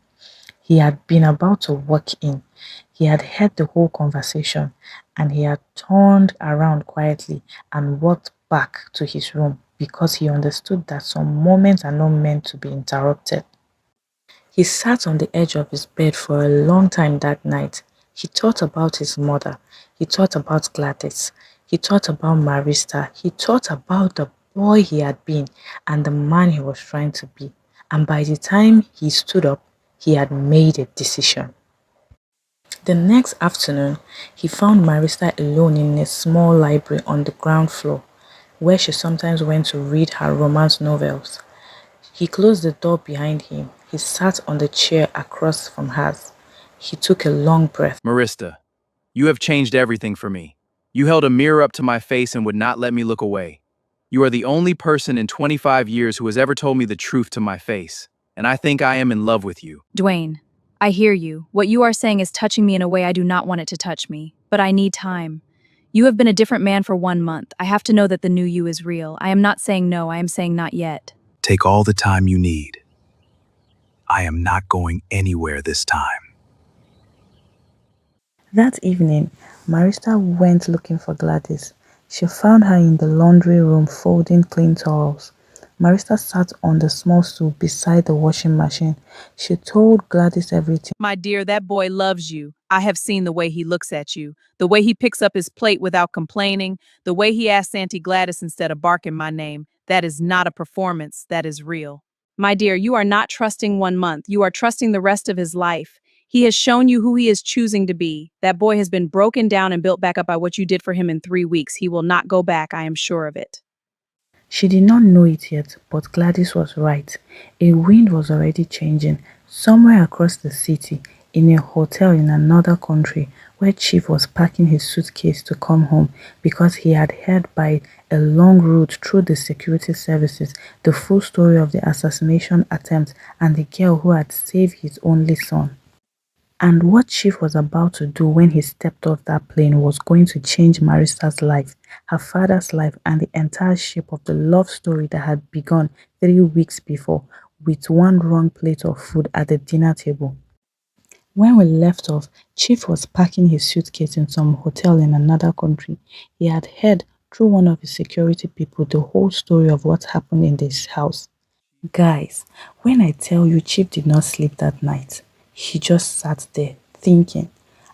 He had been about to walk in. He had heard the whole conversation and he had turned around quietly and walked back to his room because he understood that some moments are not meant to be interrupted. He sat on the edge of his bed for a long time that night. He thought about his mother. He thought about Gladys. He thought about Marista. He thought about the boy he had been and the man he was trying to be. And by the time he stood up, he had made a decision. The next afternoon, he found Marista alone in a small library on the ground floor, where she sometimes went to read her romance novels. He closed the door behind him. He sat on the chair across from hers. He took a long breath. Marista, you have changed everything for me. You held a mirror up to my face and would not let me look away. You are the only person in 25 years who has ever told me the truth to my face, and I think I am in love with you. Dwayne, I hear you. What you are saying is touching me in a way I do not want it to touch me, but I need time. You have been a different man for 1 month. I have to know that the new you is real. I am not saying no, I am saying not yet. Take all the time you need. I am not going anywhere this time. That evening, Marista went looking for Gladys. She found her in the laundry room folding clean towels. Marista sat on the small stool beside the washing machine. She told Gladys everything. My dear, that boy loves you. I have seen the way he looks at you, the way he picks up his plate without complaining, the way he asks Auntie Gladys instead of barking my name. That is not a performance, that is real. My dear, you are not trusting 1 month. You are trusting the rest of his life. He has shown you who he is choosing to be. That boy has been broken down and built back up by what you did for him in 3 weeks. He will not go back, I am sure of it. She did not know it yet, but Gladys was right. A wind was already changing. Somewhere across the city, in a hotel in another country, where Chief was packing his suitcase to come home because he had heard by a long route through the security services the full story of the assassination attempt and the girl who had saved his only son. And what Chief was about to do when he stepped off that plane was going to change Marista's life, her father's life, and the entire shape of the love story that had begun 3 weeks before with one wrong plate of food at the dinner table. When we left off, Chief was packing his suitcase in some hotel in another country. He had heard through one of his security people the whole story of what happened in this house. Guys, when I tell you Chief did not sleep that night, he just sat there thinking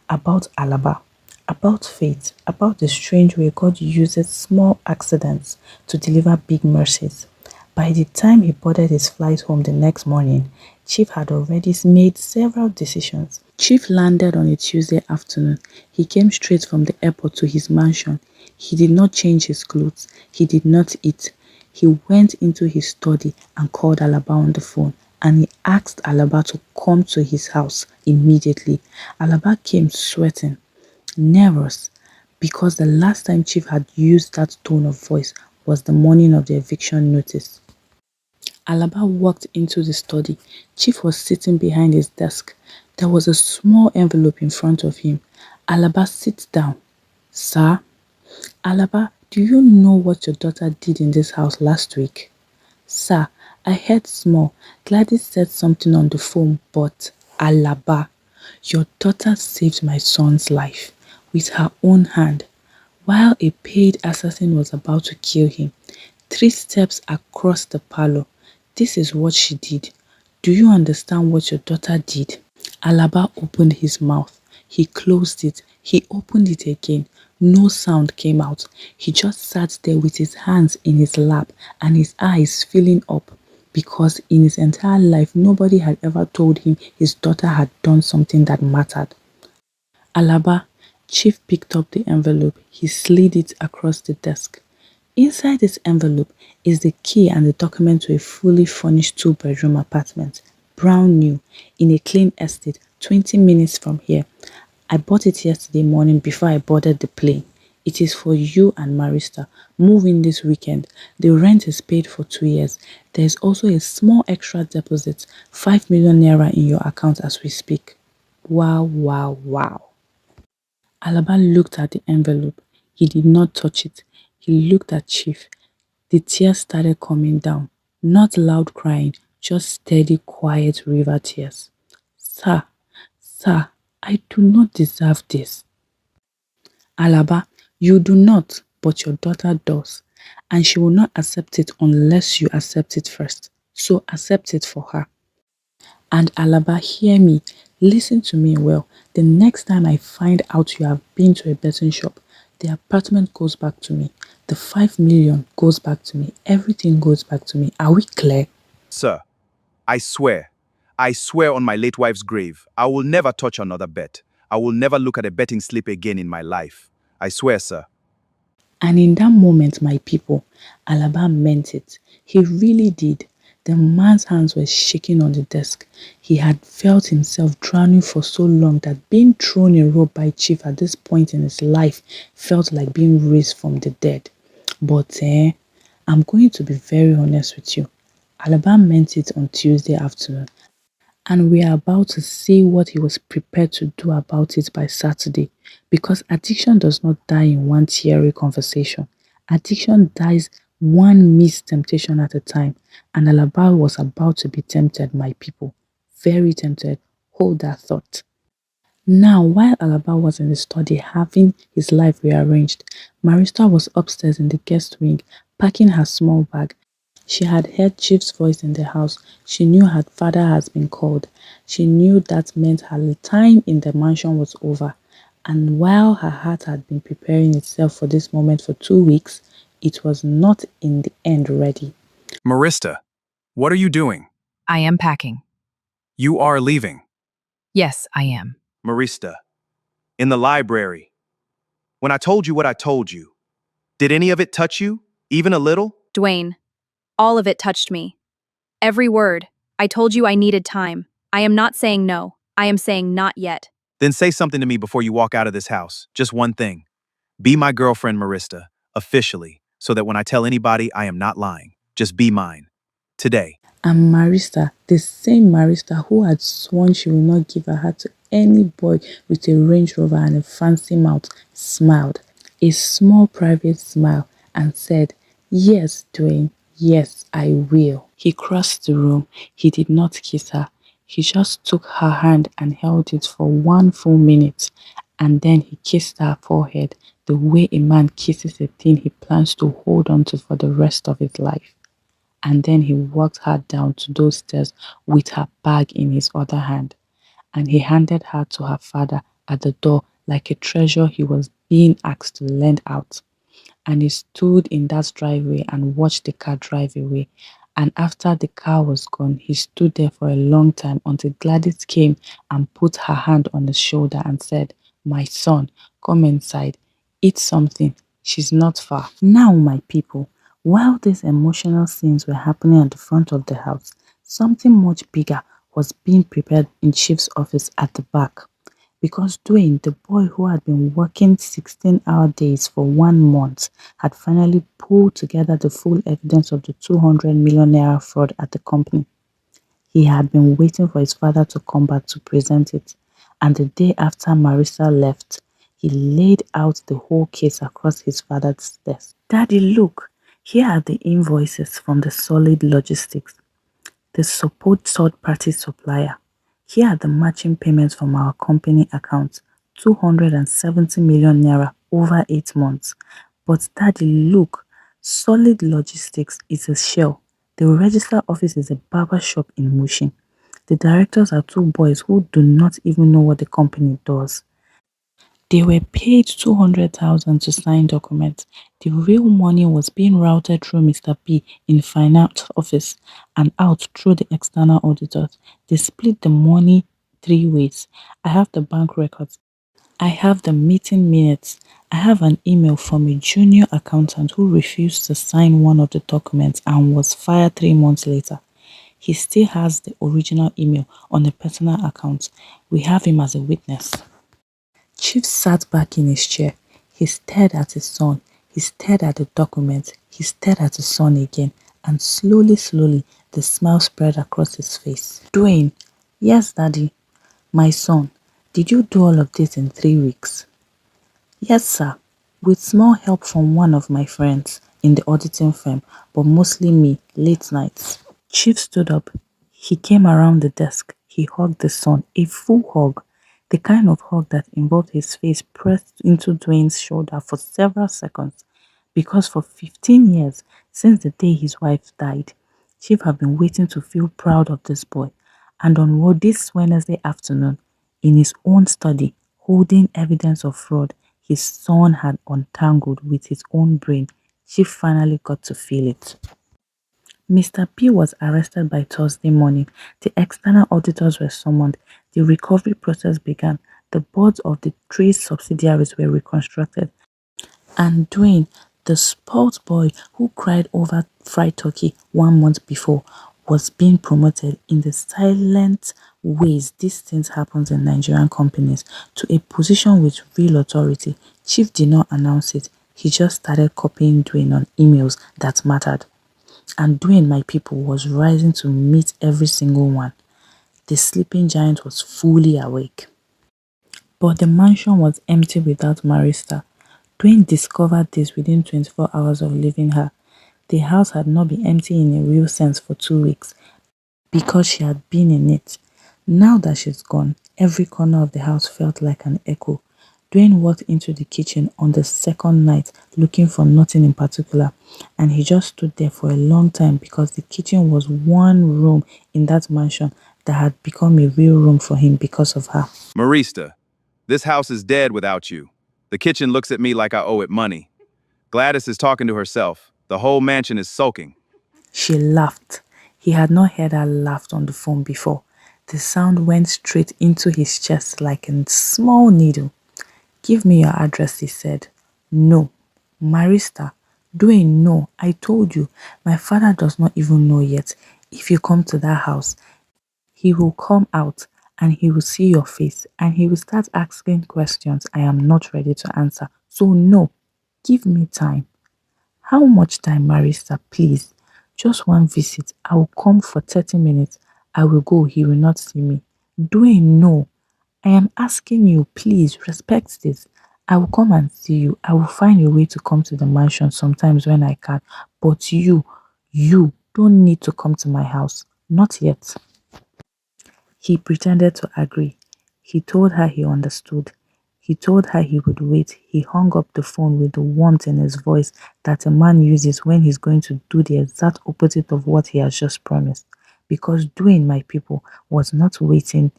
about Alaba, about fate, about the strange way God uses small accidents to deliver big mercies. By the time he boarded his flight home the next morning, Chief had already made several decisions. Chief landed on a Tuesday afternoon. He came straight from the airport to his mansion. He did not change his clothes. He did not eat. He went into his study and called Alaba on the phone. and he asked Alaba to come to his house immediately. Alaba came sweating, nervous, because the last time Chief had used that tone of voice was the morning of the eviction notice. Alaba walked into the study. Chief was sitting behind his desk. There was a small envelope in front of him. Alaba, sit down. Sir? Alaba, do you know what your daughter did in this house last week? Sir, I heard small. Gladys said something on the phone, but Alaba, your daughter saved my son's life with her own hand while a paid assassin was about to kill him. 3 steps across the parlor. This is what she did. Do you understand what your daughter did? Alaba opened his mouth. He closed it. He opened it again. No sound came out. He just sat there with his hands in his lap and his eyes filling up, because in his entire life nobody had ever told him his daughter had done something that mattered. Alaba, Chief picked up the envelope. He slid it across the desk. Inside this envelope is the key and the document to a fully furnished 2-bedroom apartment, brand new, in a clean estate, 20 minutes from here. I bought it yesterday morning before I boarded the plane. It is for you and Marista. Move in this weekend. The rent is paid for 2 years. There is also a small extra deposit, 5 million naira in your account as we speak. Wow, wow, wow. Alaba looked at the envelope. He did not touch it. He looked at Chief. The tears started coming down. Not loud crying, just steady, quiet river tears. Sir, sir, I do not deserve this. Alaba, you do not, but your daughter does. And she will not accept it unless you accept it first. So accept it for her. And Alaba, hear me. Listen to me well. The next time I find out you have been to a betting shop, the apartment goes back to me. The 5 million goes back to me. Everything goes back to me. Are we clear? Sir, I swear on my late wife's grave, I will never touch another bet. I will never look at a betting slip again in my life. I swear, sir. And in that moment, my people, Alaba meant it. He really did. The man's hands were shaking on the desk. He had felt himself drowning for so long that being thrown a rope by Chief at this point in his life felt like being raised from the dead. But I'm going to be very honest with you. Alaba meant it on Tuesday afternoon, and we are about to see what he was prepared to do about it by Saturday. Because addiction does not die in one theory conversation. Addiction dies one missed temptation at a time. And Alaba was about to be tempted, my people. Very tempted. Hold that thought. Now, while Alaba was in the study having his life rearranged, Marista was upstairs in the guest wing, packing her small bag. She had heard Chief's voice in the house. She knew her father has been called. She knew that meant her time in the mansion was over. And while her heart had been preparing itself for this moment for 2 weeks, it was not in the end ready. Marista, what are you doing? I am packing. You are leaving. Yes, I am. Marista, in the library. When I told you what I told you, did any of it touch you? Even a little? Dwayne, all of it touched me. Every word. I told you I needed time. I am not saying no. I am saying not yet. Then say something to me before you walk out of this house. Just one thing. Be my girlfriend, Marista, officially, so that when I tell anybody, I am not lying. Just be mine. Today. And Marista, the same Marista who had sworn she would not give her heart to any boy with a Range Rover and a fancy mouth, smiled, a small private smile, and said, "Yes, Dwayne, yes, I will." He crossed the room. He did not kiss her. He just took her hand and held it for 1 full minute. And then he kissed her forehead the way a man kisses a thing he plans to hold on to for the rest of his life. And then he walked her down to those stairs with her bag in his other hand. And he handed her to her father at the door like a treasure he was being asked to lend out. And he stood in that driveway and watched the car drive away. And after the car was gone, he stood there for a long time until Gladys came and put her hand on his shoulder and said, "My son, come inside, eat something. She's not far." Now, my people, while these emotional scenes were happening at the front of the house, Something much bigger was being prepared in Chief's office at the back. Because Dwayne, the boy who had been working 16-hour days for 1 month, had finally pulled together the full evidence of the 200 million naira fraud at the company. He had been waiting for his father to come back to present it, and the day after Marissa left, he laid out the whole case across his father's desk. Daddy, look, here are the invoices from the Solid Logistics, the support third-party supplier. Here are the matching payments from our company account, 270 million naira over 8 months. But daddy, look, Solid Logistics is a shell. The register office is a barber shop in Mushin. The directors are two boys who do not even know what the company does. They were paid 200,000 to sign documents. The real money was being routed through Mr. P in finance office and out through the external auditors. They split the money 3 ways. I have the bank records. I have the meeting minutes. I have an email from a junior accountant who refused to sign one of the documents and was fired 3 months later. He still has the original email on a personal account. We have him as a witness. Chief sat back in his chair. He stared at his son. He stared at the document. He stared at his son again. And slowly, the smile spread across his face. Dwayne, yes, daddy. My son, did you do all of this in 3 weeks? Yes, sir. With small help from one of my friends in the auditing firm, but mostly me, late nights. Chief stood up. He came around the desk. He hugged the son, a full hug. The kind of hug that involved his face pressed into Dwayne's shoulder for several seconds. Because for 15 years, since the day his wife died, Chief had been waiting to feel proud of this boy. And on this Wednesday afternoon, in his own study, holding evidence of fraud his son had untangled with his own brain, Chief finally got to feel it. Mr. P was arrested by Thursday morning. The external auditors were summoned. The recovery process began. The boards of the 3 subsidiaries were reconstructed. And Dwayne, the spoilt boy who cried over fried turkey 1 month before, was being promoted in the silent ways these things happen in Nigerian companies to a position with real authority. Chief did not announce it. He just started copying Dwayne on emails that mattered. And Dwayne, my people, was rising to meet every single one. The sleeping giant was fully awake. But the mansion was empty without Marista. Dwayne discovered this within 24 hours of leaving her. The house had not been empty in a real sense for 2 weeks because she had been in it. Now that she's gone, every corner of the house felt like an echo. Dwayne walked into the kitchen on the second night looking for nothing in particular, and he just stood there for a long time because the kitchen was one room in that mansion that had become a real room for him because of her. Marista, this house is dead without you. The kitchen looks at me like I owe it money. Gladys is talking to herself. The whole mansion is sulking. She laughed. He had not heard her laugh on the phone before. The sound went straight into his chest like a small needle. Give me your address, he said. No. Marista, Dwayne, no. I told you. My father does not even know yet. If you come to that house, he will come out and he will see your face and he will start asking questions I am not ready to answer. So no, give me time. How much time, Marista, please? Just one visit. I will come for 30 minutes. I will go. He will not see me. Dwayne, no. I am asking you, please respect this. I will come and see you. I will find a way to come to the mansion sometimes when I can. But you don't need to come to my house. Not yet. He pretended to agree. He told her he understood. He told her he would wait. He hung up the phone with the warmth in his voice that a man uses when he's going to do the exact opposite of what he has just promised. Because Dwayne, my people, was not waiting.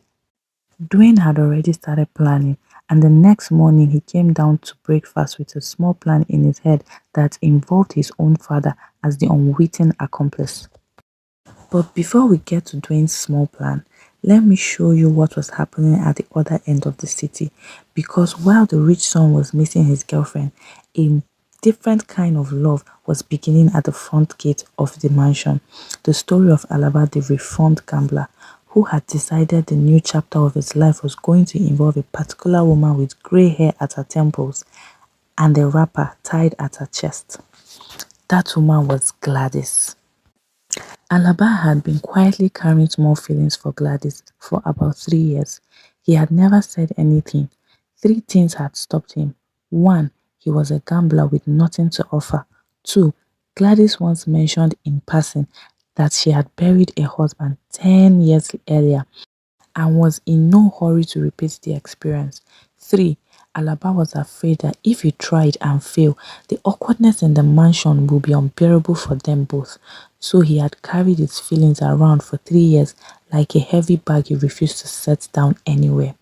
Dwayne had already started planning, and the next morning he came down to breakfast with a small plan in his head that involved his own father as the unwitting accomplice. But before we get to Dwayne's small plan, let me show you what was happening at the other end of the city. Because while the rich son was missing his girlfriend, a different kind of love was beginning at the front gate of the mansion. The story of Alaba, the reformed gambler, who had decided the new chapter of his life was going to involve a particular woman with grey hair at her temples and a wrapper tied at her chest. That woman was Gladys. Alaba had been quietly carrying small feelings for Gladys for about 3 years. He had never said anything. Three things had stopped him. One, he was a gambler with nothing to offer. Two, Gladys once mentioned in passing that she had buried a husband 10 years earlier and was in no hurry to repeat the experience. 3. Alaba was afraid that if he tried and failed, the awkwardness in the mansion would be unbearable for them both. So he had carried his feelings around for 3 years like a heavy bag he refused to set down anywhere.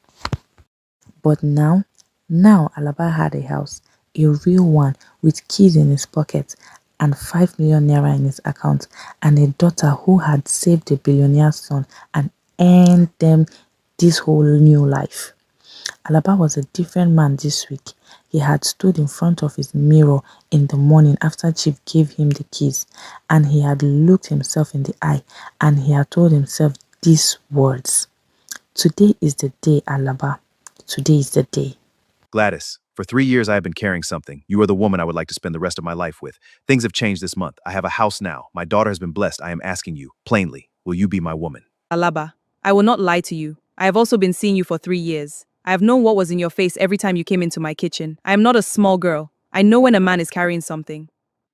But now Alaba had a house, a real one, with keys in his pocket and 5 million naira in his account, and a daughter who had saved a billionaire's son and earned them this whole new life. Alaba was a different man this week. He had stood in front of his mirror in the morning after Chief gave him the keys, and he had looked himself in the eye and he had told himself these words: "Today is the day, Alaba. Today is the day." Gladys, for 3 years I have been carrying something. You are the woman I would like to spend the rest of my life with. Things have changed this month. I have a house now. My daughter has been blessed. I am asking you, plainly, will you be my woman? Alaba, I will not lie to you. I have also been seeing you for 3 years. I have known what was in your face every time you came into my kitchen. I am not a small girl. I know when a man is carrying something.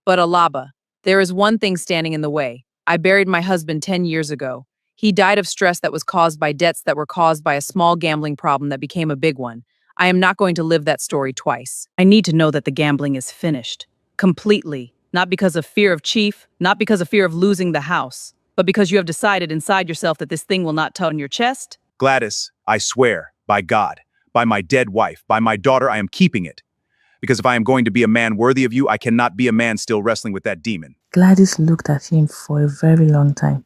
But Alaba, there is one thing standing in the way. I buried my husband 10 years ago. He died of stress that was caused by debts that were caused by a small gambling problem that became a big one. I am not going to live that story twice. I need to know that the gambling is finished. Completely. Not because of fear of Chief, not because of fear of losing the house, but because you have decided inside yourself that this thing will not tug on your chest. Gladys, I swear, by God, by my dead wife, by my daughter, I am keeping it. Because if I am going to be a man worthy of you, I cannot be a man still wrestling with that demon. Gladys looked at him for a very long time.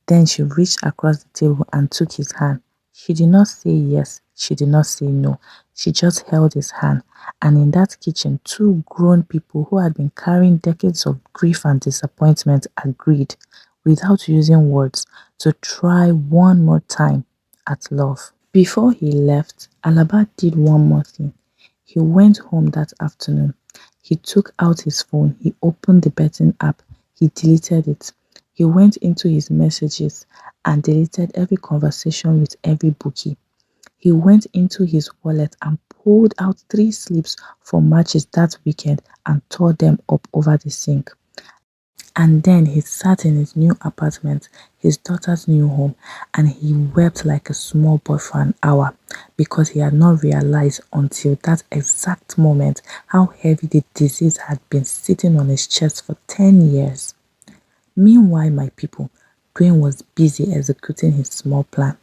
Then she reached across the table and took his hand. She did not say yes, she did not say no. She just held his hand. And in that kitchen, two grown people who had been carrying decades of grief and disappointment agreed, without using words, to try one more time at love. Before he left, Alaba did one more thing. He went home that afternoon. He took out his phone, he opened the betting app, he deleted it. He went into his messages and deleted every conversation with every bookie. He went into his wallet and pulled out 3 slips for matches that weekend and tore them up over the sink. And then he sat in his new apartment, his daughter's new home, and he wept like a small boy for an hour because he had not realized until that exact moment how heavy the disease had been sitting on his chest for 10 years. Meanwhile, my people, Dwayne was busy executing his small plan.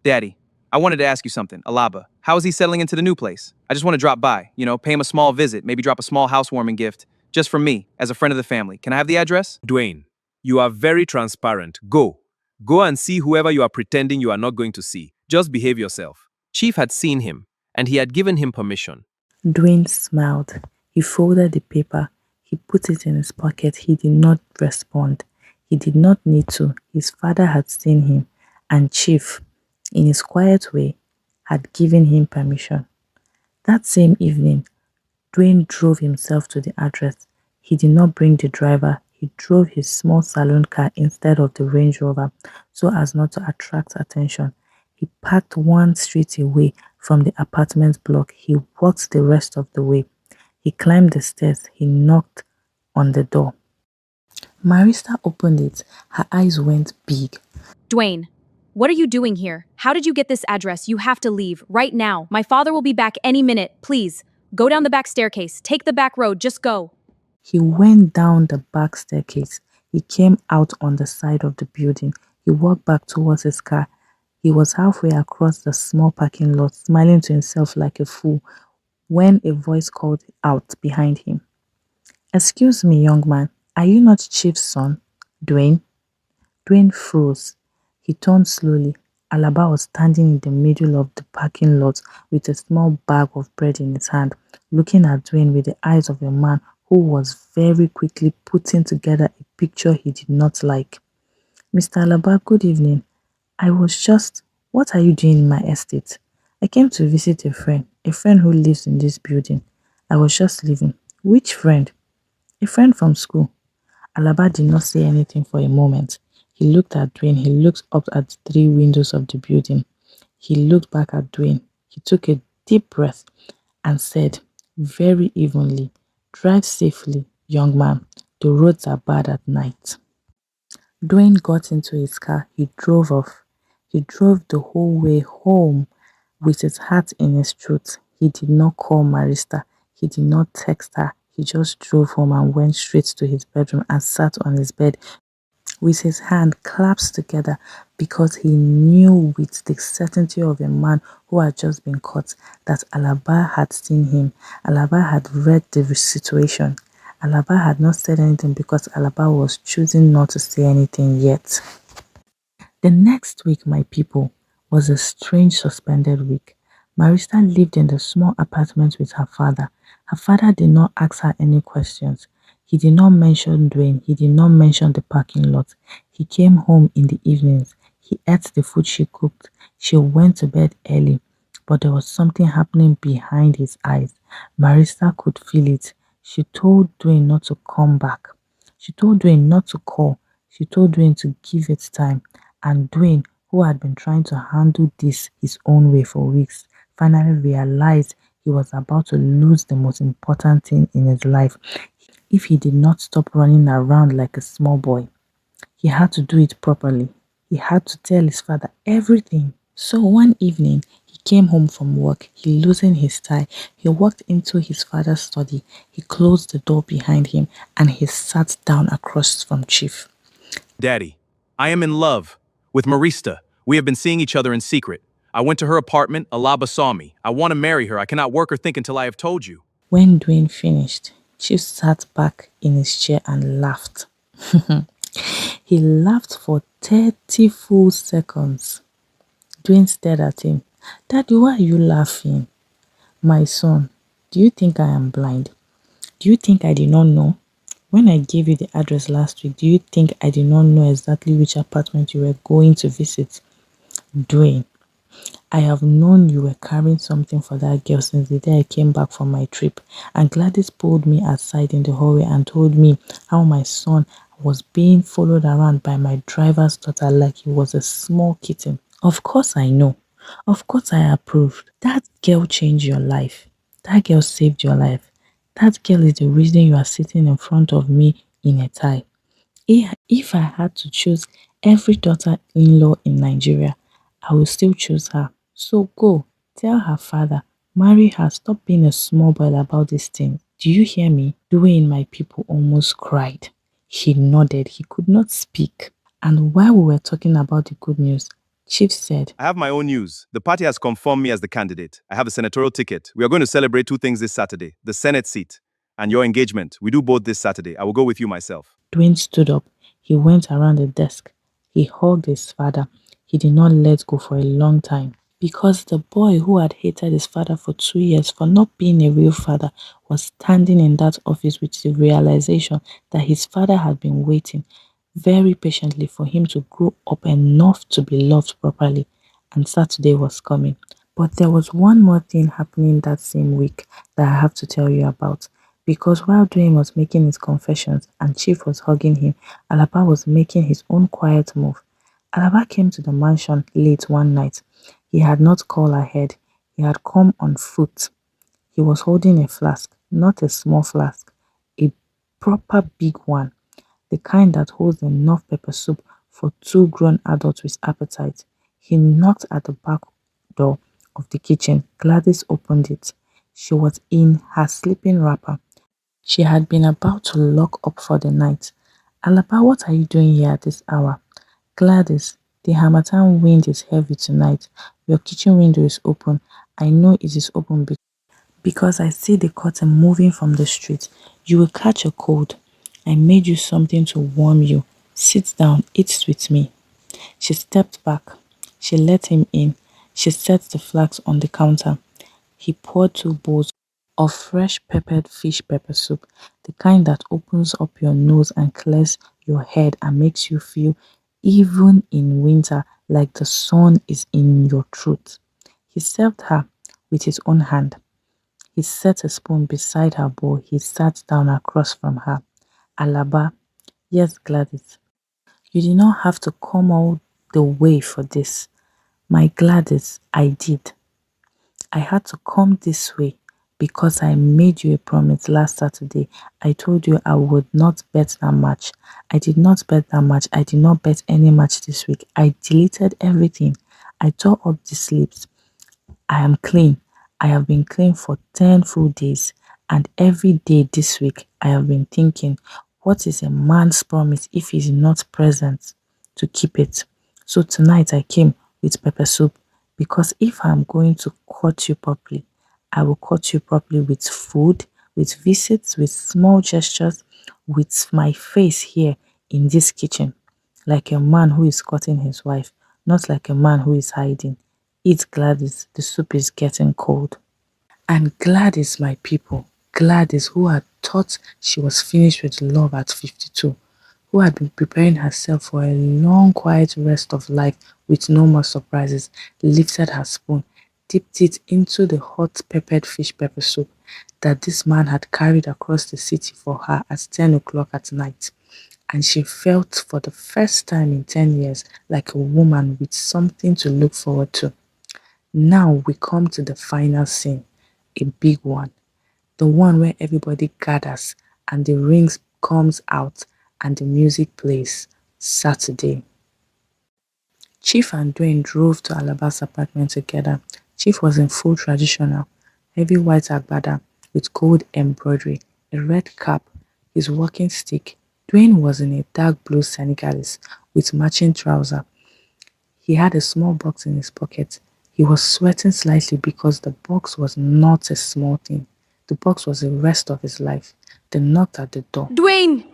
Daddy, I wanted to ask you something. Alaba, how is he settling into the new place? I just want to drop by, pay him a small visit, maybe drop a small housewarming gift, just from me, as a friend of the family. Can I have the address? Dwayne, you are very transparent. Go. Go and see whoever you are pretending you are not going to see. Just behave yourself. Chief had seen him, and he had given him permission. Dwayne smiled. He folded the paper. He put it in his pocket. He did not respond. He did not need to. His father had seen him, and Chief, in his quiet way, had given him permission. That same evening, Dwayne drove himself to the address. He did not bring the driver. He drove his small saloon car instead of the Range Rover so as not to attract attention. He parked one street away from the apartment block. He walked the rest of the way. He climbed the stairs. He knocked on the door. Marista opened it. Her eyes went big. Dwayne, what are you doing here? How did you get this address? You have to leave right now. My father will be back any minute. Please, go down the back staircase. Take the back road. Just go. He went down the back staircase. He came out on the side of the building. He walked back towards his car. He was halfway across the small parking lot, smiling to himself like a fool, when a voice called out behind him. "Excuse me, young man, are you not Chief's son, Dwayne?" Dwayne froze. He turned slowly. Alaba was standing in the middle of the parking lot with a small bag of bread in his hand, looking at Dwayne with the eyes of a man who was very quickly putting together a picture he did not like. Mr. Alaba, good evening. I was just, what are you doing in my estate? I came to visit a friend who lives in this building. I was just leaving. Which friend? A friend from school. Alaba did not say anything for a moment. He looked at Dwayne. He looked up at the three windows of the building. He looked back at Dwayne. He took a deep breath and said, very evenly, drive safely, young man. The roads are bad at night. Dwayne got into his car. He drove off. He drove the whole way home with his heart in his throat. He did not call Marista. He did not text her. He just drove home and went straight to his bedroom and sat on his bed with his hand clasped together because he knew with the certainty of a man who had just been caught that Alaba had seen him. Alaba had read the situation. Alaba had not said anything because Alaba was choosing not to say anything yet. The next week, my people, was a strange suspended week. Marista lived in the small apartment with her father. Her father did not ask her any questions. He did not mention Dwayne. He did not mention the parking lot. He came home in the evenings. He ate the food she cooked. She went to bed early, but there was something happening behind his eyes. Marista could feel it. She told Dwayne not to come back. She told Dwayne not to call. She told Dwayne to give it time. And Dwayne, who had been trying to handle this his own way for weeks, finally realized he was about to lose the most important thing in his life if he did not stop running around like a small boy. He had to do it properly. He had to tell his father everything. So one evening, he came home from work. He loosened his tie. He walked into his father's study. He closed the door behind him and he sat down across from Chief. Daddy, I am in love with Marista. We have been seeing each other in secret. I went to her apartment. Alaba saw me. I want to marry her. I cannot work or think until I have told you. When Dwayne finished, Chief sat back in his chair and laughed. He laughed for 30 full seconds. Dwayne stared at him. Daddy, why are you laughing? My son, do you think I am blind? Do you think I did not know? When I gave you the address last week, do you think I did not know exactly which apartment you were going to visit? Dwayne, I have known you were carrying something for that girl since the day I came back from my trip. And Gladys pulled me aside in the hallway and told me how my son was being followed around by my driver's daughter like he was a small kitten. Of course I know. Of course I approved. That girl changed your life. That girl saved your life. That girl is the reason you are sitting in front of me in a tie. If I had to choose every daughter-in-law in Nigeria, I will still choose her. So go, tell her father, marry her, stop being a small boy about this thing. Do you hear me? Dwayne, my people, almost cried. He nodded. He could not speak. And while we were talking about the good news, Chief said, I have my own news. The party has confirmed me as the candidate. I have a senatorial ticket. We are going to celebrate two things this Saturday: the Senate seat and your engagement. We do both this Saturday. I will go with you myself. Dwayne stood up. He went around the desk. He hugged his father. He did not let go for a long time. Because the boy who had hated his father for 2 years for not being a real father was standing in that office with the realization that his father had been waiting very patiently for him to grow up enough to be loved properly, and Saturday was coming. But there was one more thing happening that same week that I have to tell you about. Because while Dwayne was making his confessions and Chief was hugging him, Alaba was making his own quiet move. Alaba came to the mansion late one night. He had not called ahead. He had come on foot. He was holding a flask, not a small flask, a proper big one, the kind that holds enough pepper soup for two grown adults with appetite. He knocked at the back door of the kitchen. Gladys opened it. She was in her sleeping wrapper. She had been about to lock up for the night. Alaba, what are you doing here at this hour? Gladys, the Harmattan wind is heavy tonight. Your kitchen window is open. I know it is open because I see the curtain moving from the street. You will catch a cold. I made you something to warm you. Sit down, eat with me. She stepped back. She let him in. She set the flask on the counter. He poured two bowls of fresh peppered fish pepper soup, the kind that opens up your nose and clears your head and makes you feel, even in winter, like the sun is in your throat. He served her with his own hand. He set a spoon beside her bowl. He sat down across from her. Alaba, yes, Gladys, you did not have to come all the way for this. My Gladys, I did. I had to come this way because I made you a promise last Saturday. I told you I would not bet that match. I did not bet that match. I did not bet any match this week. I deleted everything. I tore up the slips. I am clean. I have been clean for 10 full days. And every day this week, I have been thinking, what is a man's promise if he's not present to keep it? So tonight I came with pepper soup because if I'm going to court you properly, I will court you properly with food, with visits, with small gestures, with my face here in this kitchen, like a man who is courting his wife, not like a man who is hiding. Eat, Gladys, the soup is getting cold. And Gladys, my people, Gladys, who had thought she was finished with love at 52, who had been preparing herself for a long, quiet rest of life with no more surprises, lifted her spoon, dipped it into the hot peppered fish pepper soup that this man had carried across the city for her at 10 o'clock at night. And she felt for the first time in 10 years like a woman with something to look forward to. Now we come to the final scene, a big one, the one where everybody gathers and the rings comes out and the music plays. Saturday. Chief and Dwayne drove to Alaba's apartment together. Chief was in full traditional, heavy white agbada with gold embroidery, a red cap, his walking stick. Dwayne was in a dark blue Senegalese with matching trousers. He had a small box in his pocket. He was sweating slightly because the box was not a small thing. The box was the rest of his life. They knocked at the door. Dwayne!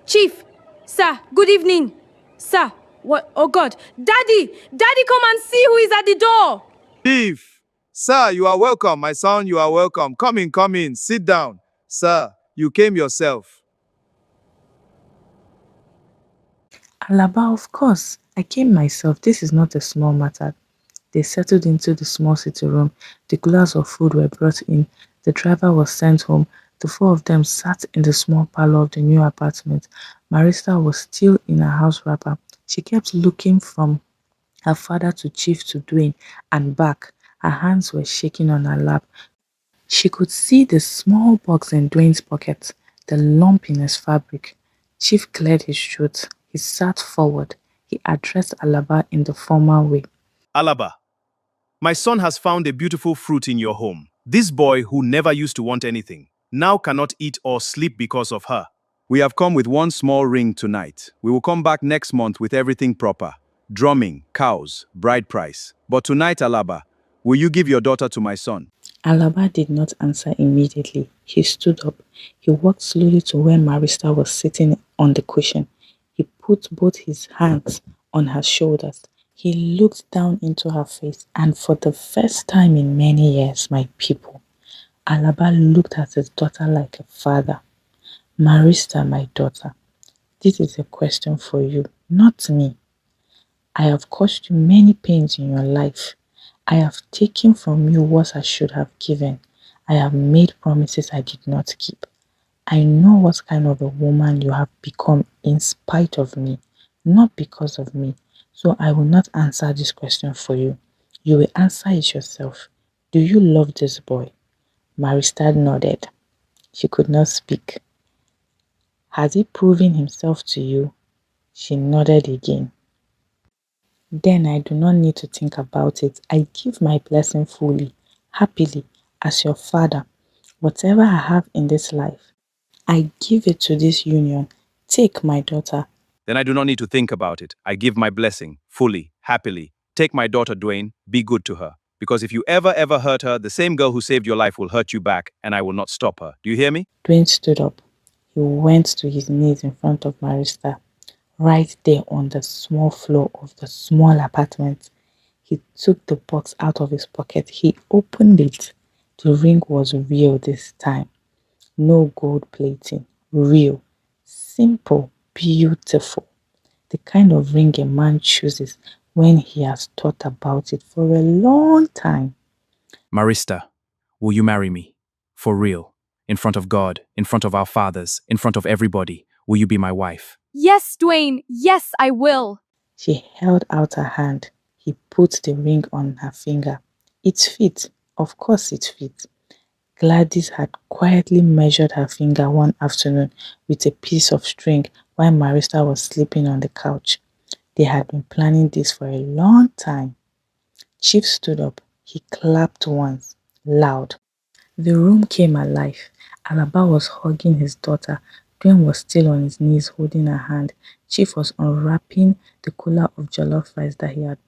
Chief! Sir, good evening. Sir, what? Oh God. Daddy! Daddy, come and see who is at the door! Chief, sir, you are welcome. My son, you are welcome. Come in, sit down. Sir, you came yourself. Alaba, of course. I came myself. This is not a small matter. They settled into the small sitting room. The coolers of food were brought in. The driver was sent home. The four of them sat in the small parlor of the new apartment. Marista was still in her house wrapper. She kept looking from her father to Chief to Dwayne and back. Her hands were shaking on her lap. She could see the small box in Dwayne's pocket, the lump in his fabric. Chief cleared his throat. He sat forward. He addressed Alaba in the formal way. Alaba, my son has found a beautiful fruit in your home. This boy who never used to want anything now cannot eat or sleep because of her. We have come with one small ring tonight. We will come back next month with everything proper. Drumming, cows, bride price. But tonight, Alaba, will you give your daughter to my son? Alaba did not answer immediately. He stood up. He walked slowly to where Marista was sitting on the cushion. He put both his hands on her shoulders. He looked down into her face, and for the first time in many years, my people, Alaba looked at his daughter like a father. Marista, my daughter, this is a question for you, not me. I have caused you many pains in your life. I have taken from you what I should have given. I have made promises I did not keep. I know what kind of a woman you have become in spite of me, not because of me. So I will not answer this question for you. You will answer it yourself. Do you love this boy? Marista nodded. She could not speak. Has he proven himself to you? She nodded again. Then I do not need to think about it. I give my blessing fully, happily, as your father. Whatever I have in this life, I give it to this union. Take my daughter. Then I do not need to think about it. I give my blessing, fully, happily. Take my daughter, Dwayne, be good to her. Because if you ever hurt her, the same girl who saved your life will hurt you back, and I will not stop her. Do you hear me? Dwayne stood up. He went to his knees in front of Marista, right there on the small floor of the small apartment. He took the box out of his pocket. He opened it. The ring was real this time. No gold plating. Real. Simple. Beautiful. The kind of ring a man chooses when he has thought about it for a long time. Marista, will you marry me? For real. In front of God, in front of our fathers, in front of everybody. Will you be my wife? Yes, Dwayne. Yes, I will. She held out her hand. He put the ring on her finger. It fit. Of course it fit. Gladys had quietly measured her finger one afternoon with a piece of string while Marista was sleeping on the couch. They had been planning this for a long time. Chief stood up. He clapped once, loud. The room came alive. Alaba was hugging his daughter. Dwayne was still on his knees holding her hand. Chief was unwrapping the cooler of jollof rice that he had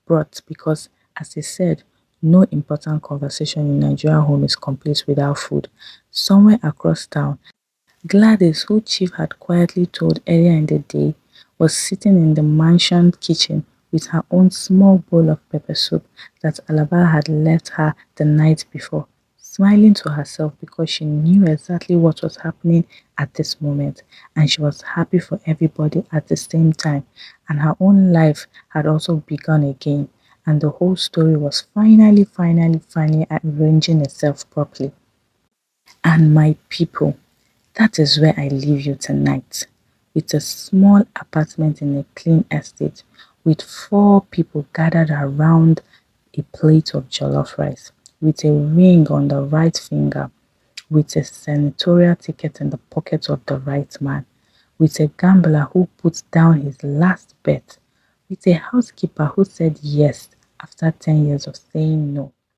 brought because, as he said, no important conversation in Nigerian home is complete without food. Somewhere across town, Gladys, who Chief had quietly told earlier in the day, was sitting in the mansion kitchen with her own small bowl of pepper soup that Alaba had left her the night before, smiling to herself because she knew exactly what was happening at this moment and she was happy for everybody at the same time, and her own life had also begun again and the whole story was finally arranging itself properly. And my people, that is where I leave you tonight, with a small apartment in a clean estate, with 4 people gathered around a plate of jollof rice, with a ring on the right finger, with a senatorial ticket in the pocket of the right man, with a gambler who put down his last bet, with a housekeeper who said yes after 10 years of saying no,